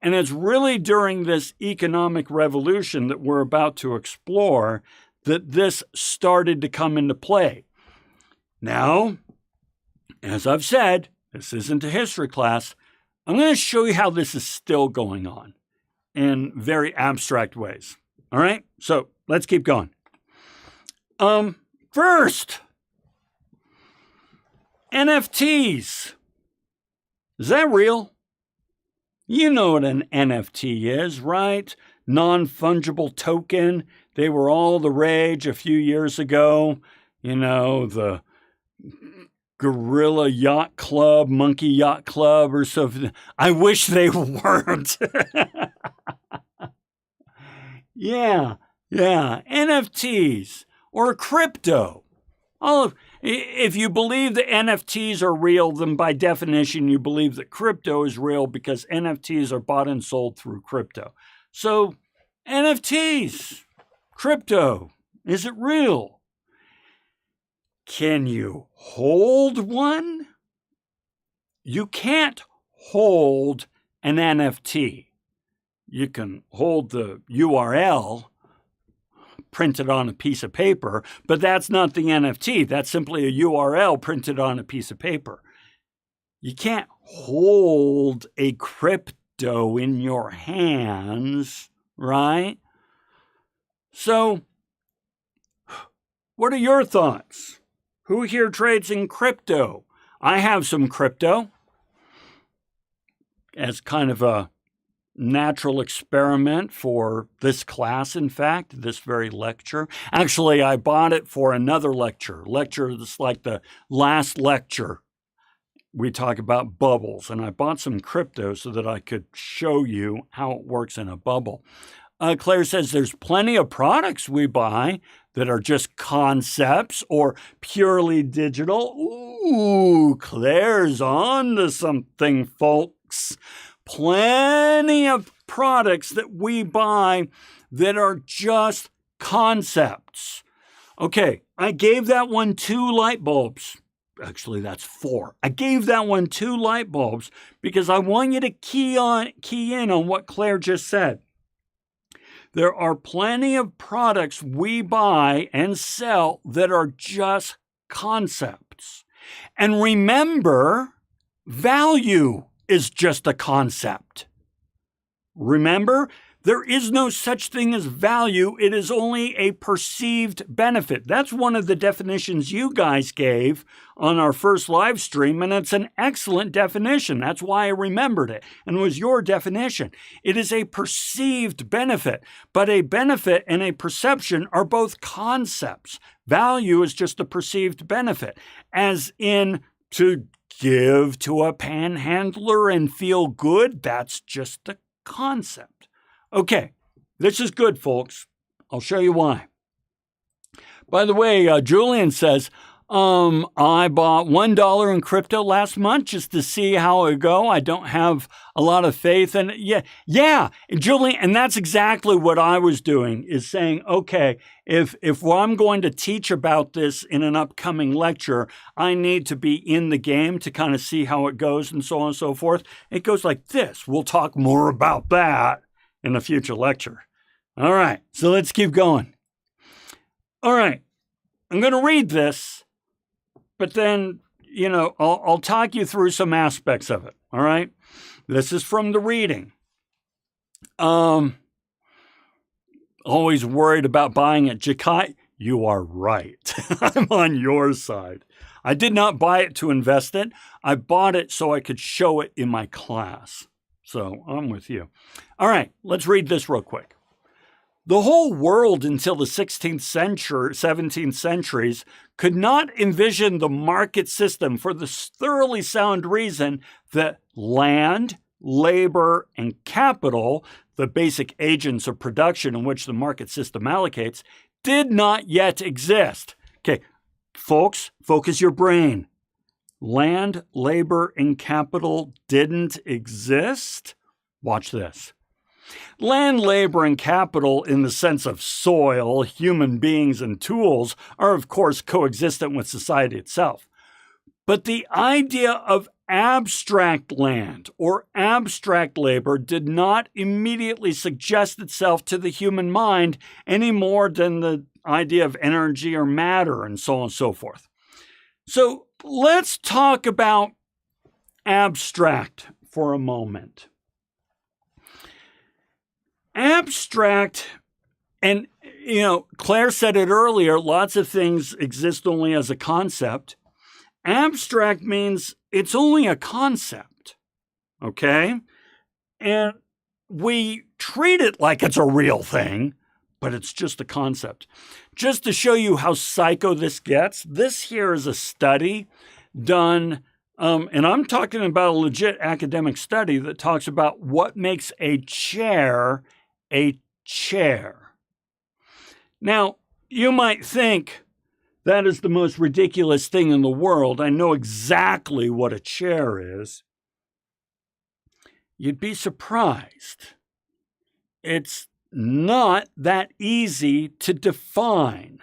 And it's really during this economic revolution that we're about to explore that this started to come into play. Now, as I've said, this isn't a history class. I'm going to show you how this is still going on in very abstract ways. All right? So let's keep going. First, NFTs. Is that real? You know what an NFT is, right? Non-fungible token. They were all the rage a few years ago. The Gorilla Yacht Club, Monkey Yacht Club or something. I wish they weren't. Yeah. NFTs or crypto. If you believe that NFTs are real, then by definition, you believe that crypto is real because NFTs are bought and sold through crypto. So, NFTs, crypto, is it real? Can you hold one? You can't hold an NFT. You can hold the URL printed on a piece of paper, but that's not the NFT. That's simply a URL printed on a piece of paper. You can't hold a crypto in your hands, right? So, what are your thoughts? Who here trades in crypto? I have some crypto as kind of a natural experiment for this class, in fact, this very lecture. Actually, I bought it for another lecture that's like the last lecture. We talk about bubbles, and I bought some crypto so that I could show you how it works in a bubble. Claire says there's plenty of products we buy that are just concepts or purely digital. Ooh, Claire's on to something, folks. Plenty of products that we buy that are just concepts. Okay, I gave that one 2 light bulbs. Actually, that's 4. I gave that one 2 light bulbs because I want you to key in on what Claire just said. There are plenty of products we buy and sell that are just concepts. And remember, value is just a concept. Remember, there is no such thing as value. It is only a perceived benefit. That's one of the definitions you guys gave on our first live stream, and it's an excellent definition. That's why I remembered it, and it was your definition. It is a perceived benefit, but a benefit and a perception are both concepts. Value is just a perceived benefit, as in to give to a panhandler and feel good. That's just a concept. Okay, this is good, folks. I'll show you why. By the way, Julian says, I bought $1 in crypto last month just to see how it go. I don't have a lot of faith in it. Yeah, Julian, and that's exactly what I was doing, is saying, okay, if I'm going to teach about this in an upcoming lecture, I need to be in the game to kind of see how it goes and so on and so forth. It goes like this. We'll talk more about that in a future lecture. All right, so let's keep going. All right, I'm going to read this, but then, I'll talk you through some aspects of it. All right, this is from the reading. Always worried about buying at Jakai. You are right. I'm on your side. I did not buy it to invest it. I bought it so I could show it in my class. So I'm with you. All right, let's read this real quick. The whole world until the 16th century, 17th centuries could not envision the market system for the thoroughly sound reason that land, labor, and capital, the basic agents of production in which the market system allocates, did not yet exist. Okay, folks, focus your brain. Land, labor, and capital didn't exist? Watch this. Land, labor, and capital in the sense of soil, human beings, and tools are, of course, coexistent with society itself. But the idea of abstract land or abstract labor did not immediately suggest itself to the human mind any more than the idea of energy or matter and so on and so forth. So let's talk about abstract for a moment. Abstract, and Claire said it earlier, lots of things exist only as a concept. Abstract means it's only a concept, okay? And we treat it like it's a real thing, but it's just a concept. Just to show you how psycho this gets, this here is a study done, and I'm talking about a legit academic study that talks about what makes a chair a chair. Now, you might think that is the most ridiculous thing in the world. I know exactly what a chair is. You'd be surprised. It's not that easy to define,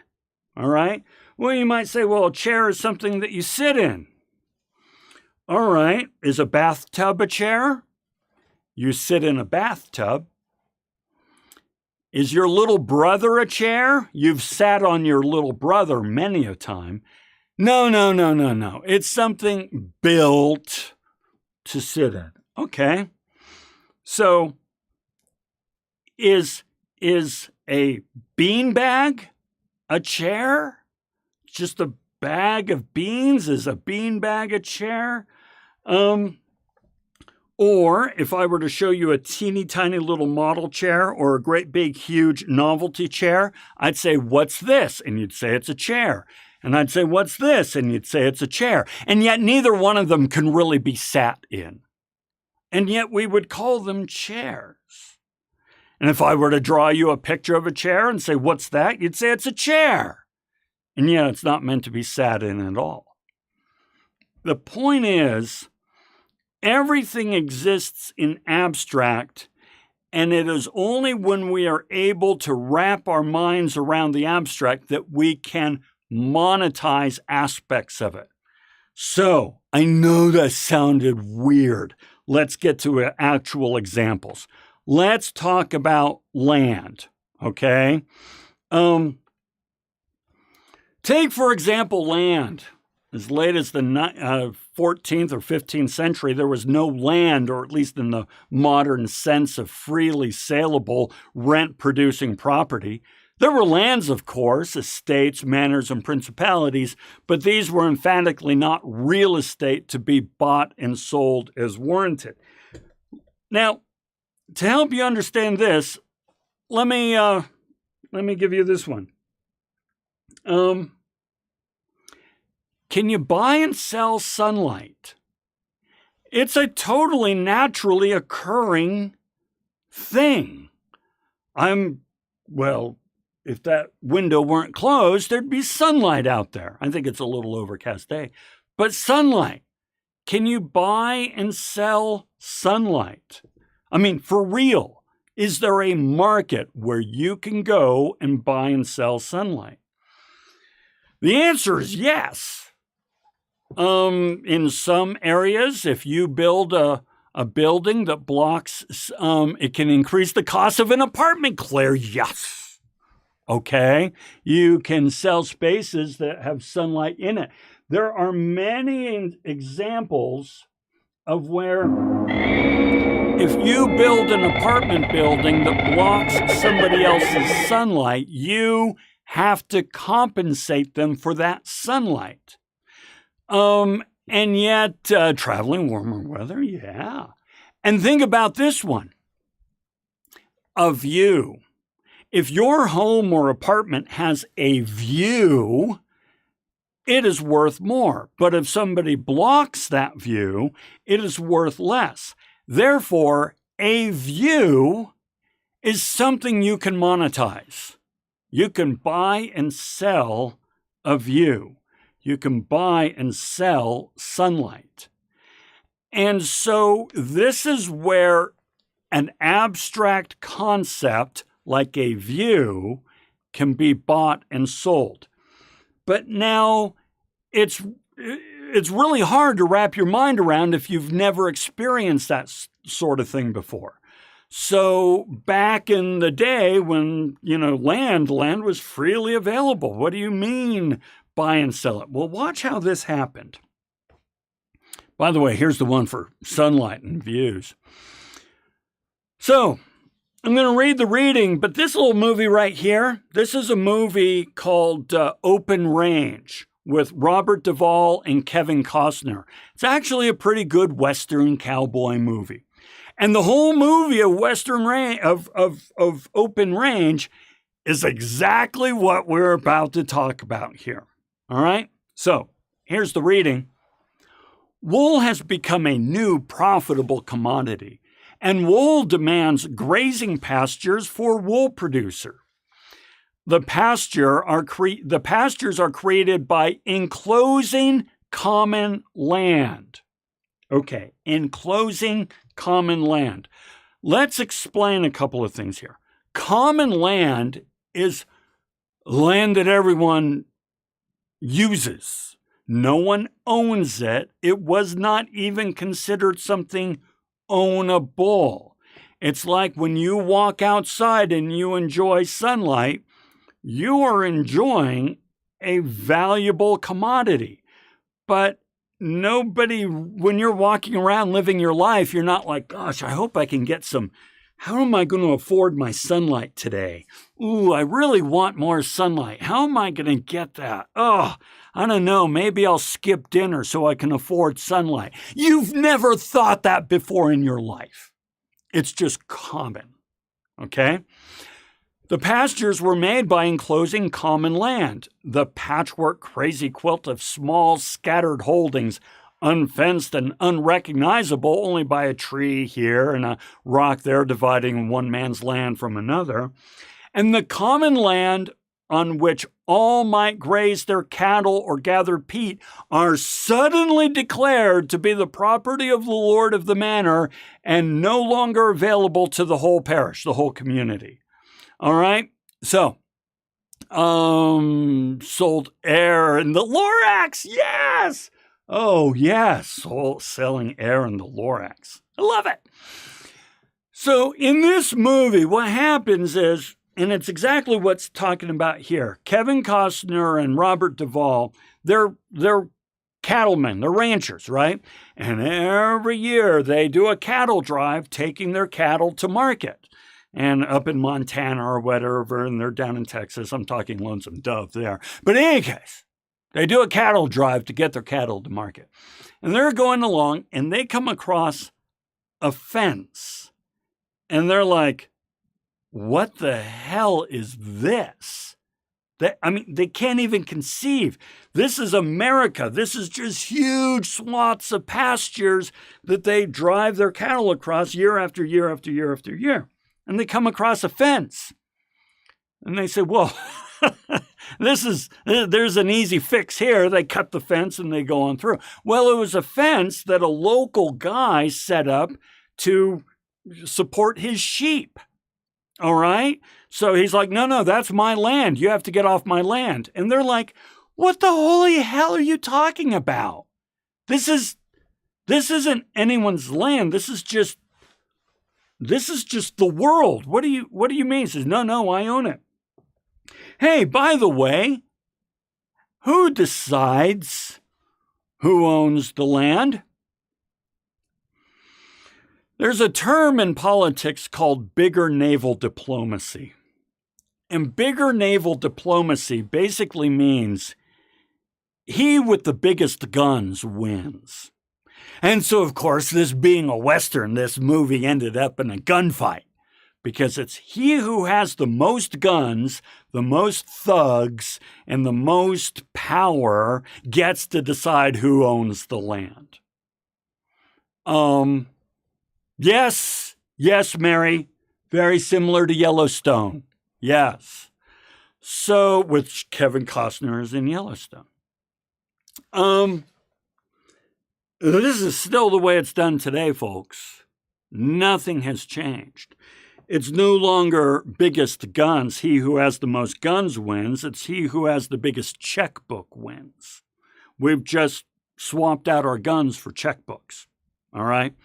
all right? Well, you might say, well, a chair is something that you sit in. All right, is a bathtub a chair? You sit in a bathtub. Is your little brother a chair? You've sat on your little brother many a time. No. It's something built to sit in. Okay. So is a beanbag a chair? Just a bag of beans? Is a beanbag a chair? Or if I were to show you a teeny tiny little model chair or a great big huge novelty chair, I'd say, what's this? And you'd say it's a chair. And I'd say, what's this? And you'd say it's a chair. And yet neither one of them can really be sat in. And yet we would call them chairs. And if I were to draw you a picture of a chair and say, what's that? You'd say it's a chair. And yet it's not meant to be sat in at all. The point is, everything exists in abstract, And it is only when we are able to wrap our minds around the abstract that we can monetize aspects of it. So, I know that sounded weird. Let's get to actual examples. Let's talk about land, okay? Take, for example, land. As late as the 14th or 15th century, there was no land, or at least in the modern sense of freely saleable, rent-producing property. There were lands, of course, estates, manors, and principalities, but these were emphatically not real estate to be bought and sold as warranted. Now, to help you understand this, let me give you this one. Can you buy and sell sunlight? It's a totally naturally occurring thing. If that window weren't closed, there'd be sunlight out there. I think it's a little overcast day. But sunlight, can you buy and sell sunlight? I mean, for real, is there a market where you can go and buy and sell sunlight? The answer is yes. In some areas, if you build a building that blocks, it can increase the cost of an apartment, Claire. Yes. Okay. You can sell spaces that have sunlight in it. There are many examples of where if you build an apartment building that blocks somebody else's sunlight, you have to compensate them for that sunlight. And yet, traveling warmer weather, yeah. And think about this one. A view. If your home or apartment has a view, it is worth more. But if somebody blocks that view, it is worth less. Therefore, a view is something you can monetize. You can buy and sell a view. You can buy and sell sunlight. And so this is where an abstract concept like a view can be bought and sold. But now it's really hard to wrap your mind around if you've never experienced that sort of thing before. So back in the day when, land was freely available. What do you mean buy and sell it? Well, watch how this happened. By the way, here's the one for sunlight and views. So I'm going to read the reading, but this little movie right here, this is a movie called Open Range with Robert Duvall and Kevin Costner. It's actually a pretty good Western cowboy movie. And the whole movie of of Open Range is exactly what we're about to talk about here. All right? So here's the reading. Wool has become a new profitable commodity, and wool demands grazing pastures for wool producer. The pastures are created by enclosing common land. Okay, enclosing common land. Let's explain a couple of things here. Common land is land that everyone uses. No one owns it. It was not even considered something ownable. It's like when you walk outside and you enjoy sunlight, you are enjoying a valuable commodity. But nobody, when you're walking around living your life, you're not like, gosh, I hope I can get some. How am I going to afford my sunlight today? Ooh, I really want more sunlight. How am I going to get that? Oh, I don't know. Maybe I'll skip dinner so I can afford sunlight. You've never thought that before in your life. It's just common, okay? The pastures were made by enclosing common land, the patchwork crazy quilt of small scattered holdings, unfenced and unrecognizable only by a tree here and a rock there dividing one man's land from another. And the common land on which all might graze their cattle or gather peat are suddenly declared to be the property of the Lord of the manor and no longer available to the whole parish, the whole community. All right? So, sold air in the Lorax. Yes. Oh, yes. Selling air in the Lorax. I love it. So in this movie, what happens is, and it's exactly what's talking about here. Kevin Costner and Robert Duvall, they're cattlemen, they're ranchers, right? And every year they do a cattle drive taking their cattle to market. And up in Montana or whatever, and they're down in Texas. I'm talking Lonesome Dove there. But in any case, they do a cattle drive to get their cattle to market. And they're going along and they come across a fence. And they're like, what the hell is this? They can't even conceive. This is America. This is just huge swaths of pastures that they drive their cattle across year after year after year after year. And they come across a fence. And they say, well, there's an easy fix here. They cut the fence and they go on through. Well, it was a fence that a local guy set up to support his sheep. All right? So he's like, no, that's my land. You have to get off my land. And they're like, what the holy hell are you talking about? This isn't anyone's land. This is just the world. What do you mean? He says, no, I own it. Hey, by the way, who decides who owns the land? There's a term in politics called bigger naval diplomacy. And bigger naval diplomacy basically means he with the biggest guns wins. And so, of course, this being a Western, this movie ended up in a gunfight because it's he who has the most guns, the most thugs, and the most power gets to decide who owns the land. Yes, Mary. Very similar to Yellowstone. Yes. So, which Kevin Costner is in Yellowstone. This is still the way it's done today, folks. Nothing has changed. It's no longer biggest guns. He who has the most guns wins. It's he who has the biggest checkbook wins. We've just swapped out our guns for checkbooks. All right?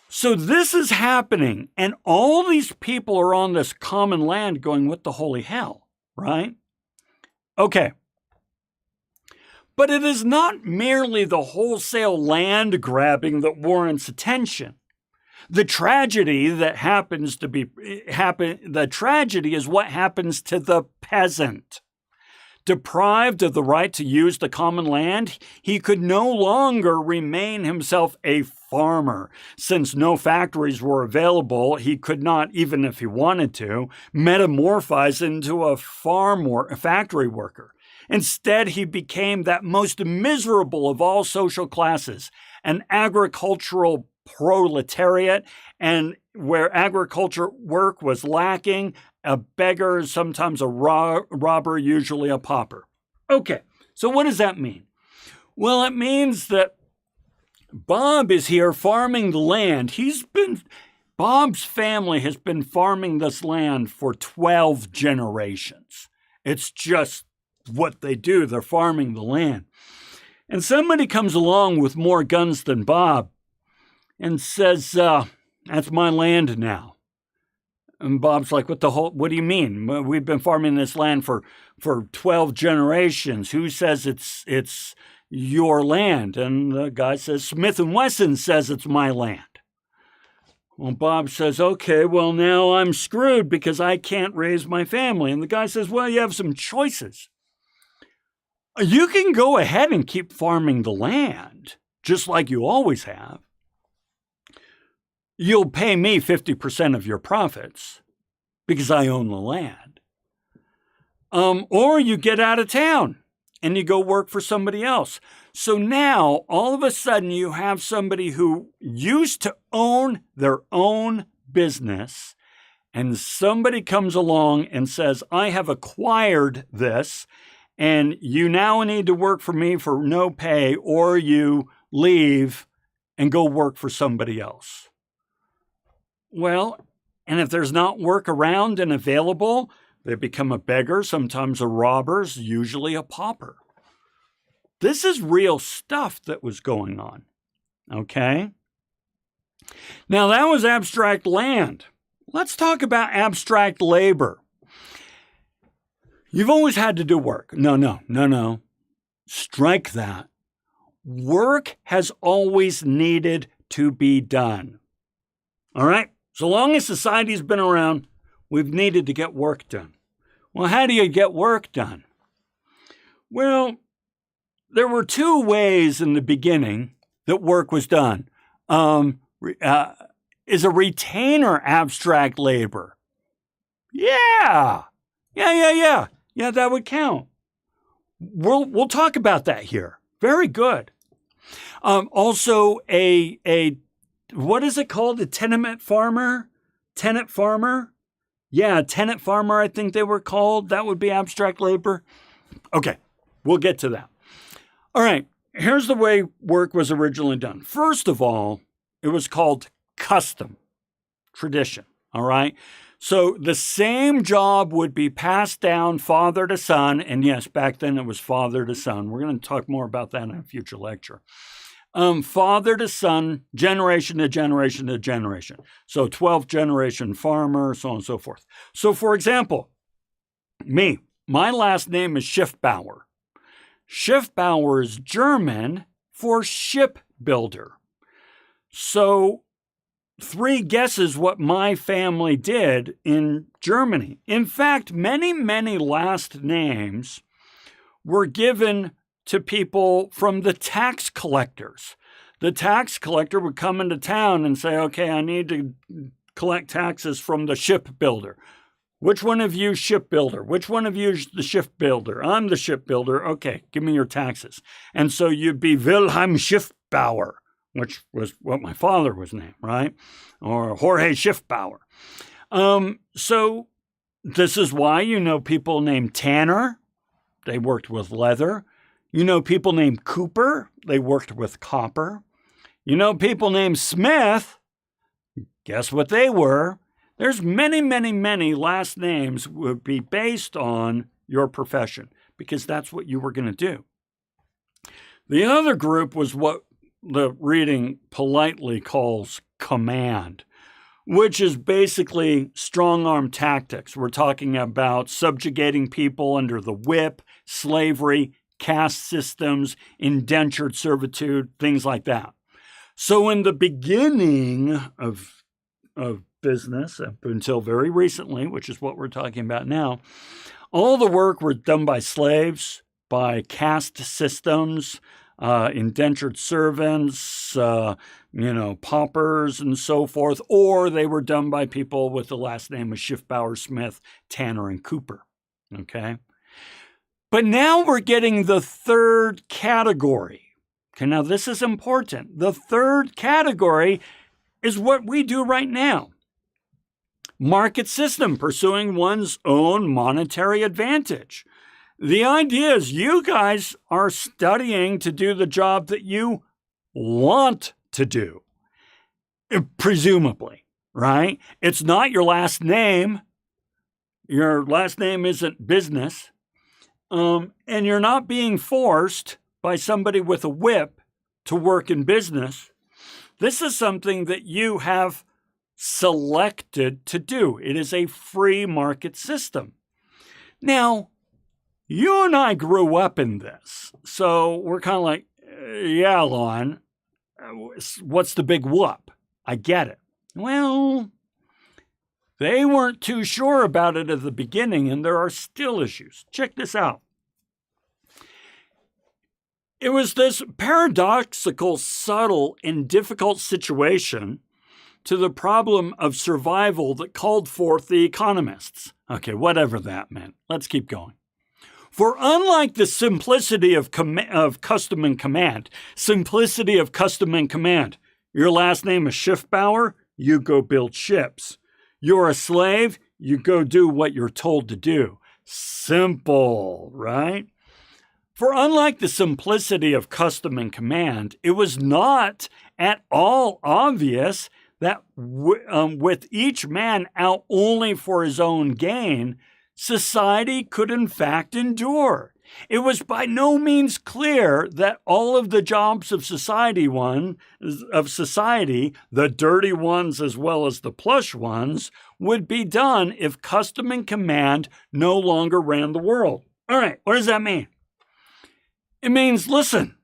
So this is happening, and all these people are on this common land going, what the holy hell, right? Okay. But it is not merely the wholesale land grabbing that warrants attention. The tragedy that the tragedy is what happens to the peasant. Deprived of the right to use the common land, he could no longer remain himself a farmer. Since no factories were available, he could not, even if he wanted to, metamorphose into a factory worker. Instead, he became that most miserable of all social classes, an agricultural proletariat, and where agriculture work was lacking, a beggar, sometimes a robber, usually a pauper. Okay, so what does that mean? Well, it means that Bob is here farming the land. Bob's family has been farming this land for 12 generations. It's just what they do. They're farming the land. And somebody comes along with more guns than Bob and says, that's my land now. And Bob's like, what do you mean? We've been farming this land for 12 generations. Who says it's your land? And the guy says, Smith & Wesson says it's my land. Well, Bob says, okay, well, now I'm screwed because I can't raise my family. And the guy says, well, you have some choices. You can go ahead and keep farming the land, just like you always have. You'll pay me 50% of your profits because I own the land. Or you get out of town and you go work for somebody else. So now, all of a sudden, you have somebody who used to own their own business and somebody comes along and says, I have acquired this, and you now need to work for me for no pay, or you leave and go work for somebody else. Well, and if there's not work around and available, they become a beggar, sometimes a robber, usually a pauper. This is real stuff that was going on, okay? Now, that was abstract land. Let's talk about abstract labor. You've always had to do work. No. Strike that. Work has always needed to be done. All right? So long as society's been around, we've needed to get work done. Well, how do you get work done? Well, there were two ways in the beginning that work was done. Is a retainer abstract labor? Yeah, that would count. We'll talk about that here. Very good. Also, what is it called? A tenant farmer? Tenant farmer? Yeah, tenant farmer, I think they were called. That would be abstract labor. Okay, we'll get to that. All right, here's the way work was originally done. First of all, it was called custom, tradition, all right? So the same job would be passed down father to son, and yes, back then it was father to son. We're going to talk more about that in a future lecture. Father to son, generation to generation to generation. So 12th generation farmer, so on and so forth. So for example, my last name is Schiffbauer. Schiffbauer is German for shipbuilder. So 3 guesses what my family did in Germany. In fact, many last names were given to people from the tax collectors. The tax collector would come into town and say, okay, I need to collect taxes from the shipbuilder. Which one of you shipbuilder? Which one of you is the shipbuilder? I'm the shipbuilder. Okay, give me your taxes. And so you'd be Wilhelm Schiffbauer, which was what my father was named, right? Or Jorge Schiffbauer. So this is why you know people named Tanner. They worked with leather. You know people named Cooper. They worked with copper. You know people named Smith. Guess what they were? There's many last names would be based on your profession because that's what you were going to do. The other group was what the reading politely calls command, which is basically strong-arm tactics. We're talking about subjugating people under the whip, slavery, caste systems, indentured servitude, things like that. So in the beginning of business, up until very recently, which is what we're talking about now, all the work was done by slaves, by caste systems, indentured servants, paupers and so forth, or they were done by people with the last name of Schiffbauer, Smith, Tanner, and Cooper, okay? But now we're getting the third category. Okay, now this is important. The third category is what we do right now. Market system, pursuing one's own monetary advantage. The idea is you guys are studying to do the job that you want to do, presumably, right? It's not your last name. Your last name isn't business. And you're not being forced by somebody with a whip to work in business. This is something that you have selected to do. It is a free market system. Now, you and I grew up in this, so we're kind of like, yeah, Lon, what's the big whoop? I get it. Well, they weren't too sure about it at the beginning, and there are still issues. Check this out. It was this paradoxical, subtle, and difficult situation to the problem of survival that called forth the economists. Okay, whatever that meant. Let's keep going. For unlike the simplicity of custom and command, your last name is Schiffbauer, you go build ships. You're a slave, you go do what you're told to do. Simple, right? For unlike the simplicity of custom and command, it was not at all obvious that with each man out only for his own gain, society could in fact endure. It was by no means clear that all of the jobs of society, the dirty ones as well as the plush ones, would be done if custom and command no longer ran the world. All right, what does that mean? It means, listen,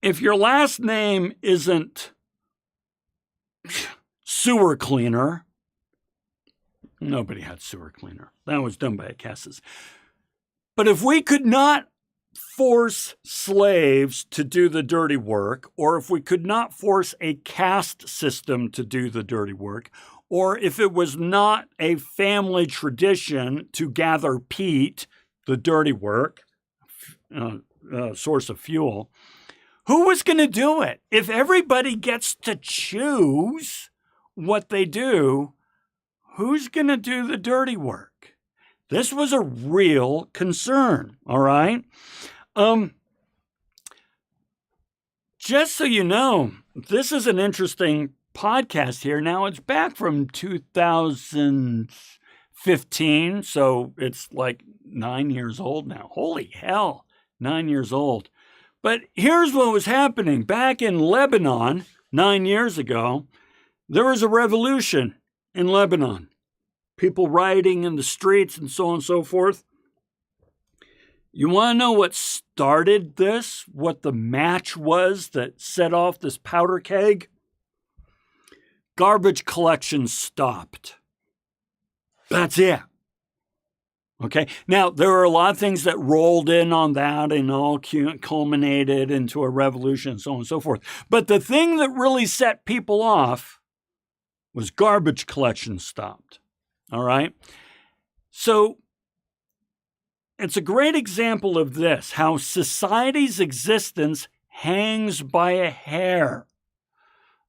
if your last name isn't sewer cleaner, nobody had sewer cleaner. That was done by Cassis. But if we could not force slaves to do the dirty work, or if we could not force a caste system to do the dirty work, or if it was not a family tradition to gather peat, the dirty work, source of fuel, who was going to do it? If everybody gets to choose what they do, who's going to do the dirty work? This was a real concern, all right? Just so you know, this is an interesting podcast here. Now, it's back from 2015, so it's like 9 years old now. Holy hell, 9 years old. But here's what was happening. Back in Lebanon, 9 years ago, there was a revolution in Lebanon. People rioting in the streets and so on and so forth. You want to know what started this? What the match was that set off this powder keg? Garbage collection stopped. That's it. Okay. Now, there were a lot of things that rolled in on that and all culminated into a revolution and so on and so forth. But the thing that really set people off was garbage collection stopped. All right. So it's a great example of this, how society's existence hangs by a hair.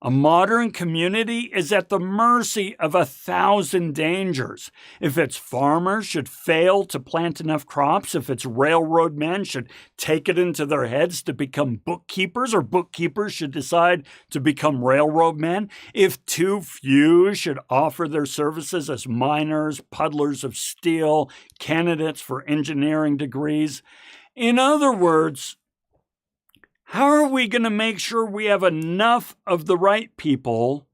A modern community is at the mercy of 1,000 dangers. If its farmers should fail to plant enough crops, if its railroad men should take it into their heads to become bookkeepers, or bookkeepers should decide to become railroad men, if too few should offer their services as miners, puddlers of steel, candidates for engineering degrees. In other words, how are we going to make sure we have enough of the right people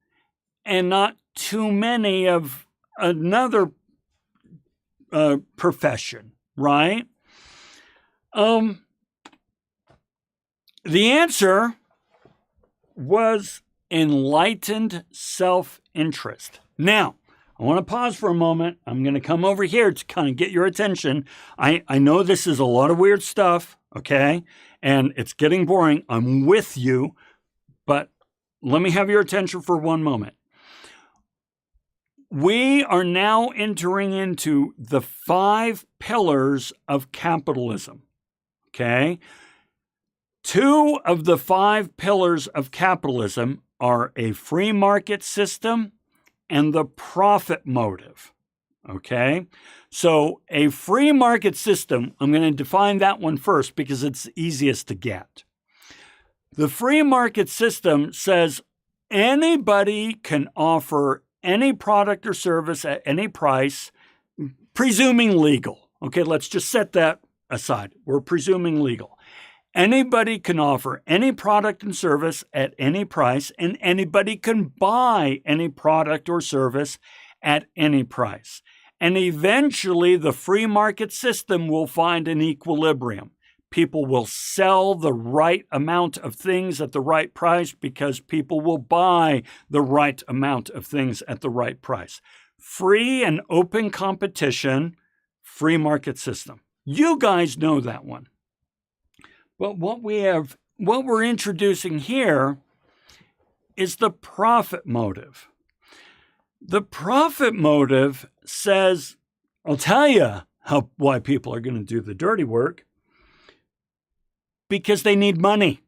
and not too many of another profession, right? The answer was enlightened self-interest. Now, I want to pause for a moment. I'm going to come over here to kind of get your attention. I know this is a lot of weird stuff, okay? And it's getting boring. I'm with you, but let me have your attention for one moment. We are now entering into the 5 pillars of capitalism, okay? 2 of the 5 pillars of capitalism are a free market system and the profit motive, okay? So a free market system, I'm going to define that one first because it's easiest to get. The free market system says anybody can offer any product or service at any price, presuming legal. Okay, let's just set that aside. We're presuming legal. Anybody can offer any product and service at any price, and anybody can buy any product or service at any price. And eventually, the free market system will find an equilibrium. People will sell the right amount of things at the right price because people will buy the right amount of things at the right price. Free and open competition, free market system. You guys know that one. But what we're introducing here is the profit motive. The profit motive says, I'll tell you why people are going to do the dirty work. Because they need money.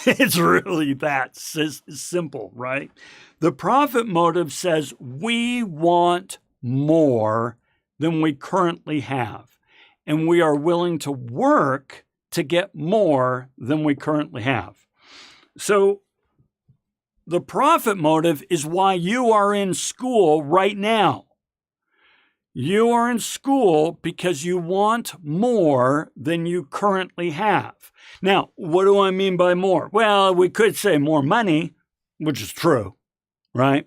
It's really that simple, right? The profit motive says we want more than we currently have, and we are willing to work to get more than we currently have. So the profit motive is why you are in school right now. You are in school because you want more than you currently have. Now, what do I mean by more? Well, we could say more money, which is true, right?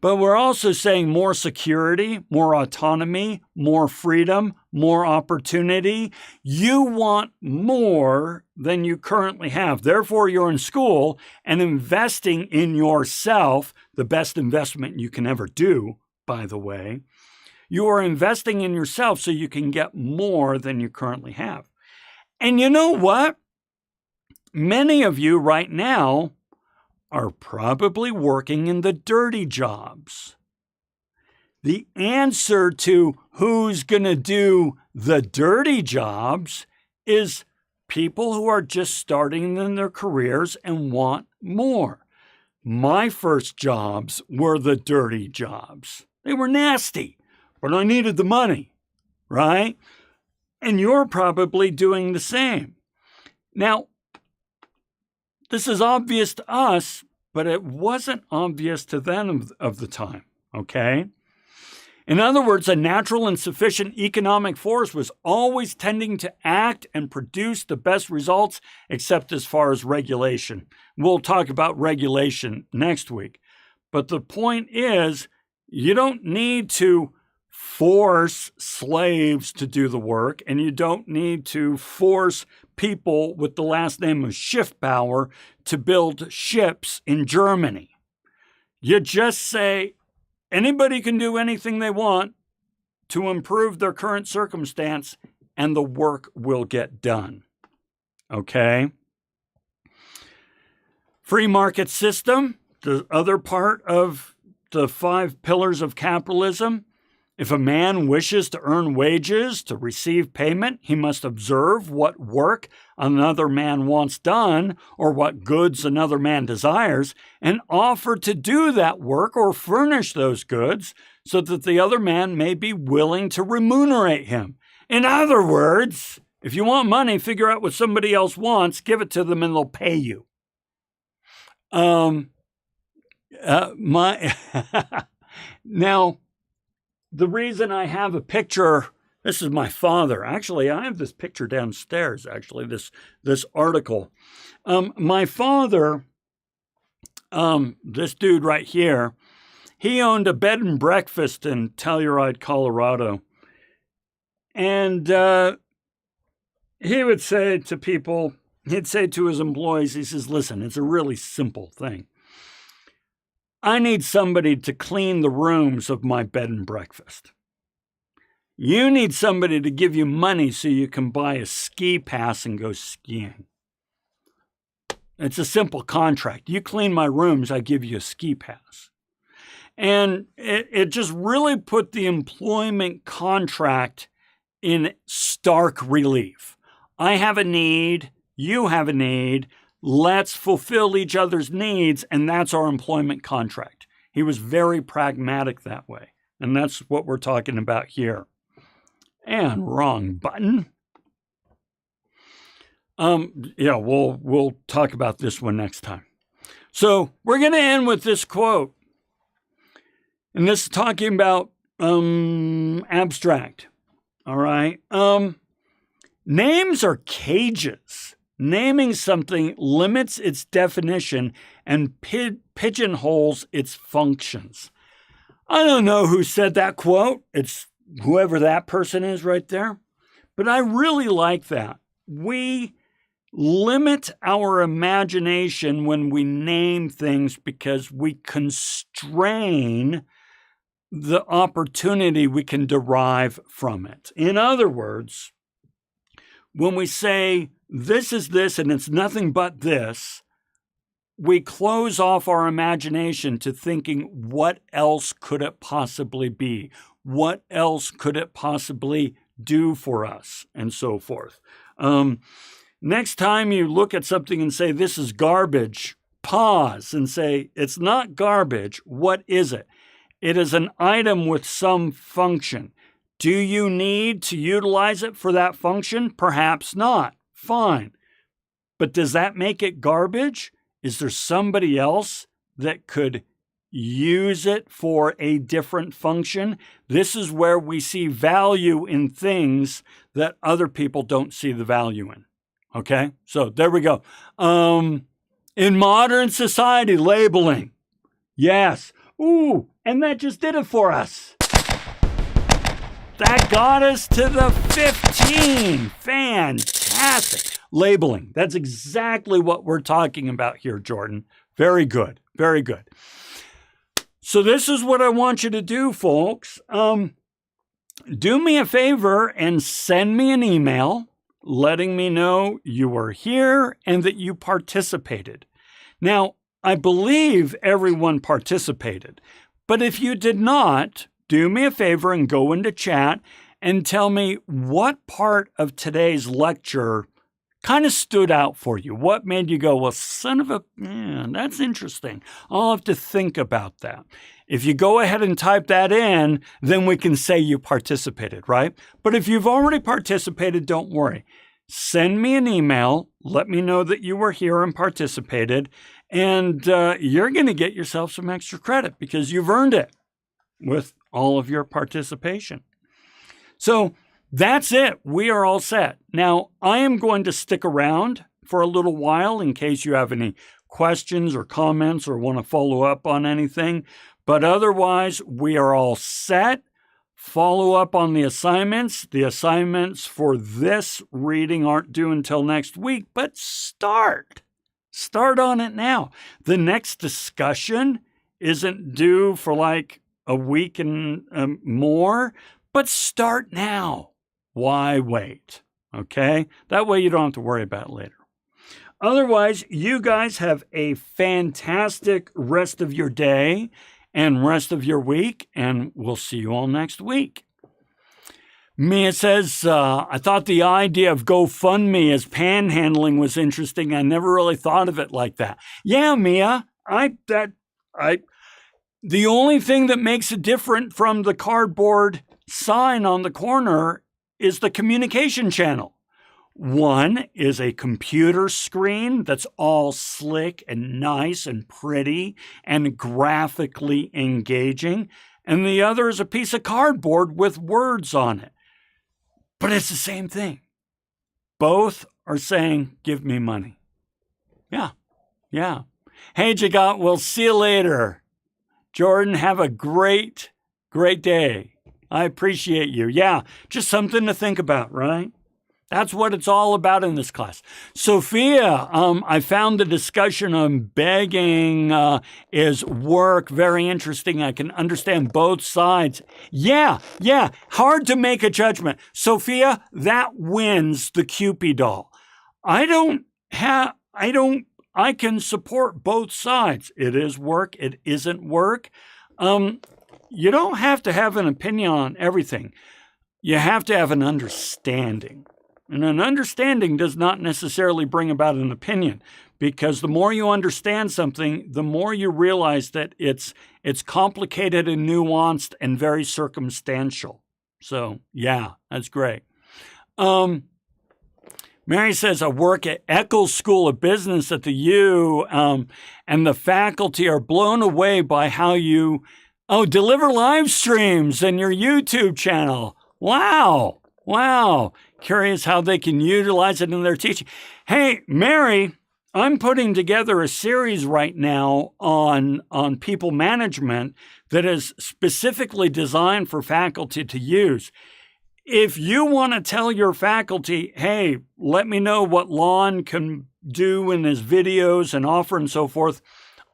But we're also saying more security, more autonomy, more freedom, more opportunity. You want more than you currently have. Therefore, you're in school and investing in yourself, the best investment you can ever do, by the way. You are investing in yourself so you can get more than you currently have. And you know what? Many of you right now are probably working in the dirty jobs. The answer to who's going to do the dirty jobs is people who are just starting in their careers and want more. My first jobs were the dirty jobs. They were nasty, but I needed the money, right? And you're probably doing the same. Now, this is obvious to us, but it wasn't obvious to them of the time, okay? In other words, a natural and sufficient economic force was always tending to act and produce the best results, except as far as regulation. We'll talk about regulation next week. But the point is, you don't need to force slaves to do the work, and you don't need to force people with the last name of Schiffbauer to build ships in Germany. You just say anybody can do anything they want to improve their current circumstance, and the work will get done. Okay? Free market system, the other part of the 5 pillars of capitalism. If a man wishes to earn wages to receive payment, he must observe what work another man wants done or what goods another man desires and offer to do that work or furnish those goods so that the other man may be willing to remunerate him. In other words, if you want money, figure out what somebody else wants, give it to them, and they'll pay you. Now, the reason I have a picture, this is my father. Actually, I have this picture downstairs, this article. My father, this dude right here, he owned a bed and breakfast in Telluride, Colorado. And he would say to people, he'd say to his employees, he says, listen, it's a really simple thing. I need somebody to clean the rooms of my bed and breakfast. You need somebody to give you money so you can buy a ski pass and go skiing. It's a simple contract. You clean my rooms, I give you a ski pass. And it just really put the employment contract in stark relief. I have a need, you have a need. Let's fulfill each other's needs, and that's our employment contract. He was very pragmatic that way, and that's what we're talking about here. And wrong button. We'll talk about this one next time. So we're going to end with this quote, and this is talking about abstract. All right. Names are cages. Naming something limits its definition and pigeonholes its functions. I don't know who said that quote. It's whoever that person is right there. But I really like that. We limit our imagination when we name things because we constrain the opportunity we can derive from it. In other words, when we say, this is this and it's nothing but this, we close off our imagination to thinking, what else could it possibly be? What else could it possibly do for us? And so forth. Next time you look at something and say, this is garbage, pause and say, it's not garbage. What is it? It is an item with some function. Do you need to utilize it for that function? Perhaps not. Fine. But does that make it garbage? Is there somebody else that could use it for a different function? This is where we see value in things that other people don't see the value in. Okay, so there we go. In modern society, labeling. Yes. Ooh, and that just did it for us. That got us to the 15. Fantastic. Labeling. That's exactly what we're talking about here, Jordan. Very good. Very good. So this is what I want you to do, folks. Do me a favor and send me an email letting me know you were here and that you participated. Now, I believe everyone participated, but if you did not, do me a favor and go into chat and tell me what part of today's lecture kind of stood out for you. What made you go, well, son of a, that's interesting. I'll have to think about that. If you go ahead and type that in, then we can say you participated, right? But if you've already participated, don't worry. Send me an email. Let me know that you were here and participated. And you're going to get yourself some extra credit because you've earned it with all of your participation. So that's it. We are all set. Now, I am going to stick around for a little while in case you have any questions or comments or want to follow up on anything. But otherwise, we are all set. Follow up on the assignments. The assignments for this reading aren't due until next week, but start. Start on it now. The next discussion isn't due for like a week and more, but start now. Why wait? Okay? That way you don't have to worry about it later. Otherwise, you guys have a fantastic rest of your day and rest of your week, and we'll see you all next week. Mia says, I thought the idea of GoFundMe as panhandling was interesting. I never really thought of it like that. Yeah, Mia, the only thing that makes it different from the cardboard sign on the corner is the communication channel. One is a computer screen that's all slick and nice and pretty and graphically engaging, and the other is a piece of cardboard with words on it. But it's the same thing. Both are saying, give me money. Yeah. Hey, Jagat, we'll see you later. Jordan, have a great day. I appreciate you. Yeah, just something to think about, right? That's what it's all about in this class. Sophia, I found the discussion on begging is work very interesting. I can understand both sides. Yeah. Hard to make a judgment. Sophia, that wins the Cupid doll. I can support both sides. It is work. It isn't work. You don't have to have an opinion on everything. You have to have an understanding. And an understanding does not necessarily bring about an opinion, because the more you understand something, the more you realize that it's complicated and nuanced and very circumstantial. So, yeah, that's great. Mary says, I work at Eccles School of Business at the U, and the faculty are blown away by how you deliver live streams and your YouTube channel. Wow. Curious how they can utilize it in their teaching. Hey, Mary, I'm putting together a series right now on people management that is specifically designed for faculty to use. If you want to tell your faculty, hey, let me know what Lon can do in his videos and offer and so forth,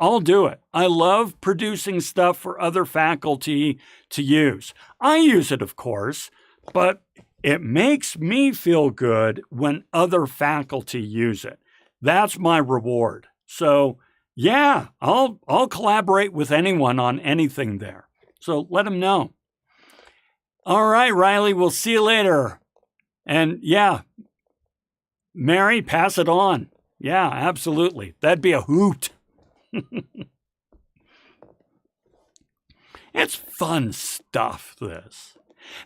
I'll do it. I love producing stuff for other faculty to use. I use it, of course, but it makes me feel good when other faculty use it. That's my reward. So, yeah, I'll collaborate with anyone on anything there. So let them know. All right, Riley, we'll see you later. And yeah, Mary, pass it on. Yeah, absolutely. That'd be a hoot. It's fun stuff, this.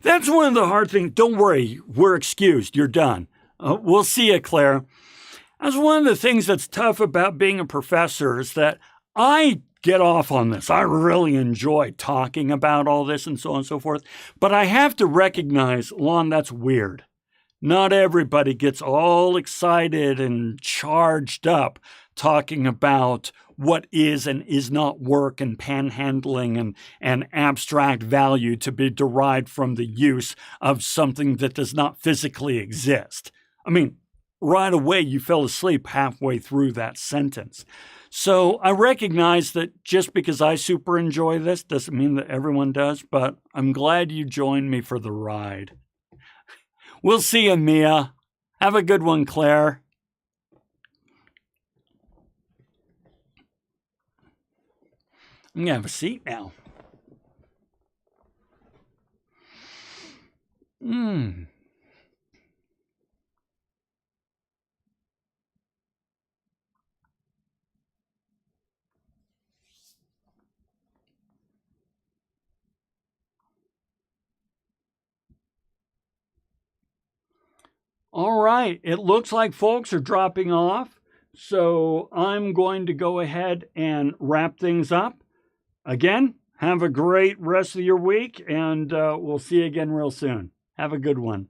That's one of the hard things. Don't worry, we're excused. You're done. We'll see you, Claire. That's one of the things that's tough about being a professor is that I get off on this. I really enjoy talking about all this and so on and so forth. But I have to recognize, Lon, that's weird. Not everybody gets all excited and charged up talking about what is and is not work and panhandling and abstract value to be derived from the use of something that does not physically exist. I mean, right away you fell asleep halfway through that sentence. So I recognize that just because I super enjoy this doesn't mean that everyone does, but I'm glad you joined me for the ride. We'll see you, Mia. Have a good one, Claire. I'm going to have a seat now. All right, it looks like folks are dropping off, so I'm going to go ahead and wrap things up. Again, have a great rest of your week, and we'll see you again real soon. Have a good one.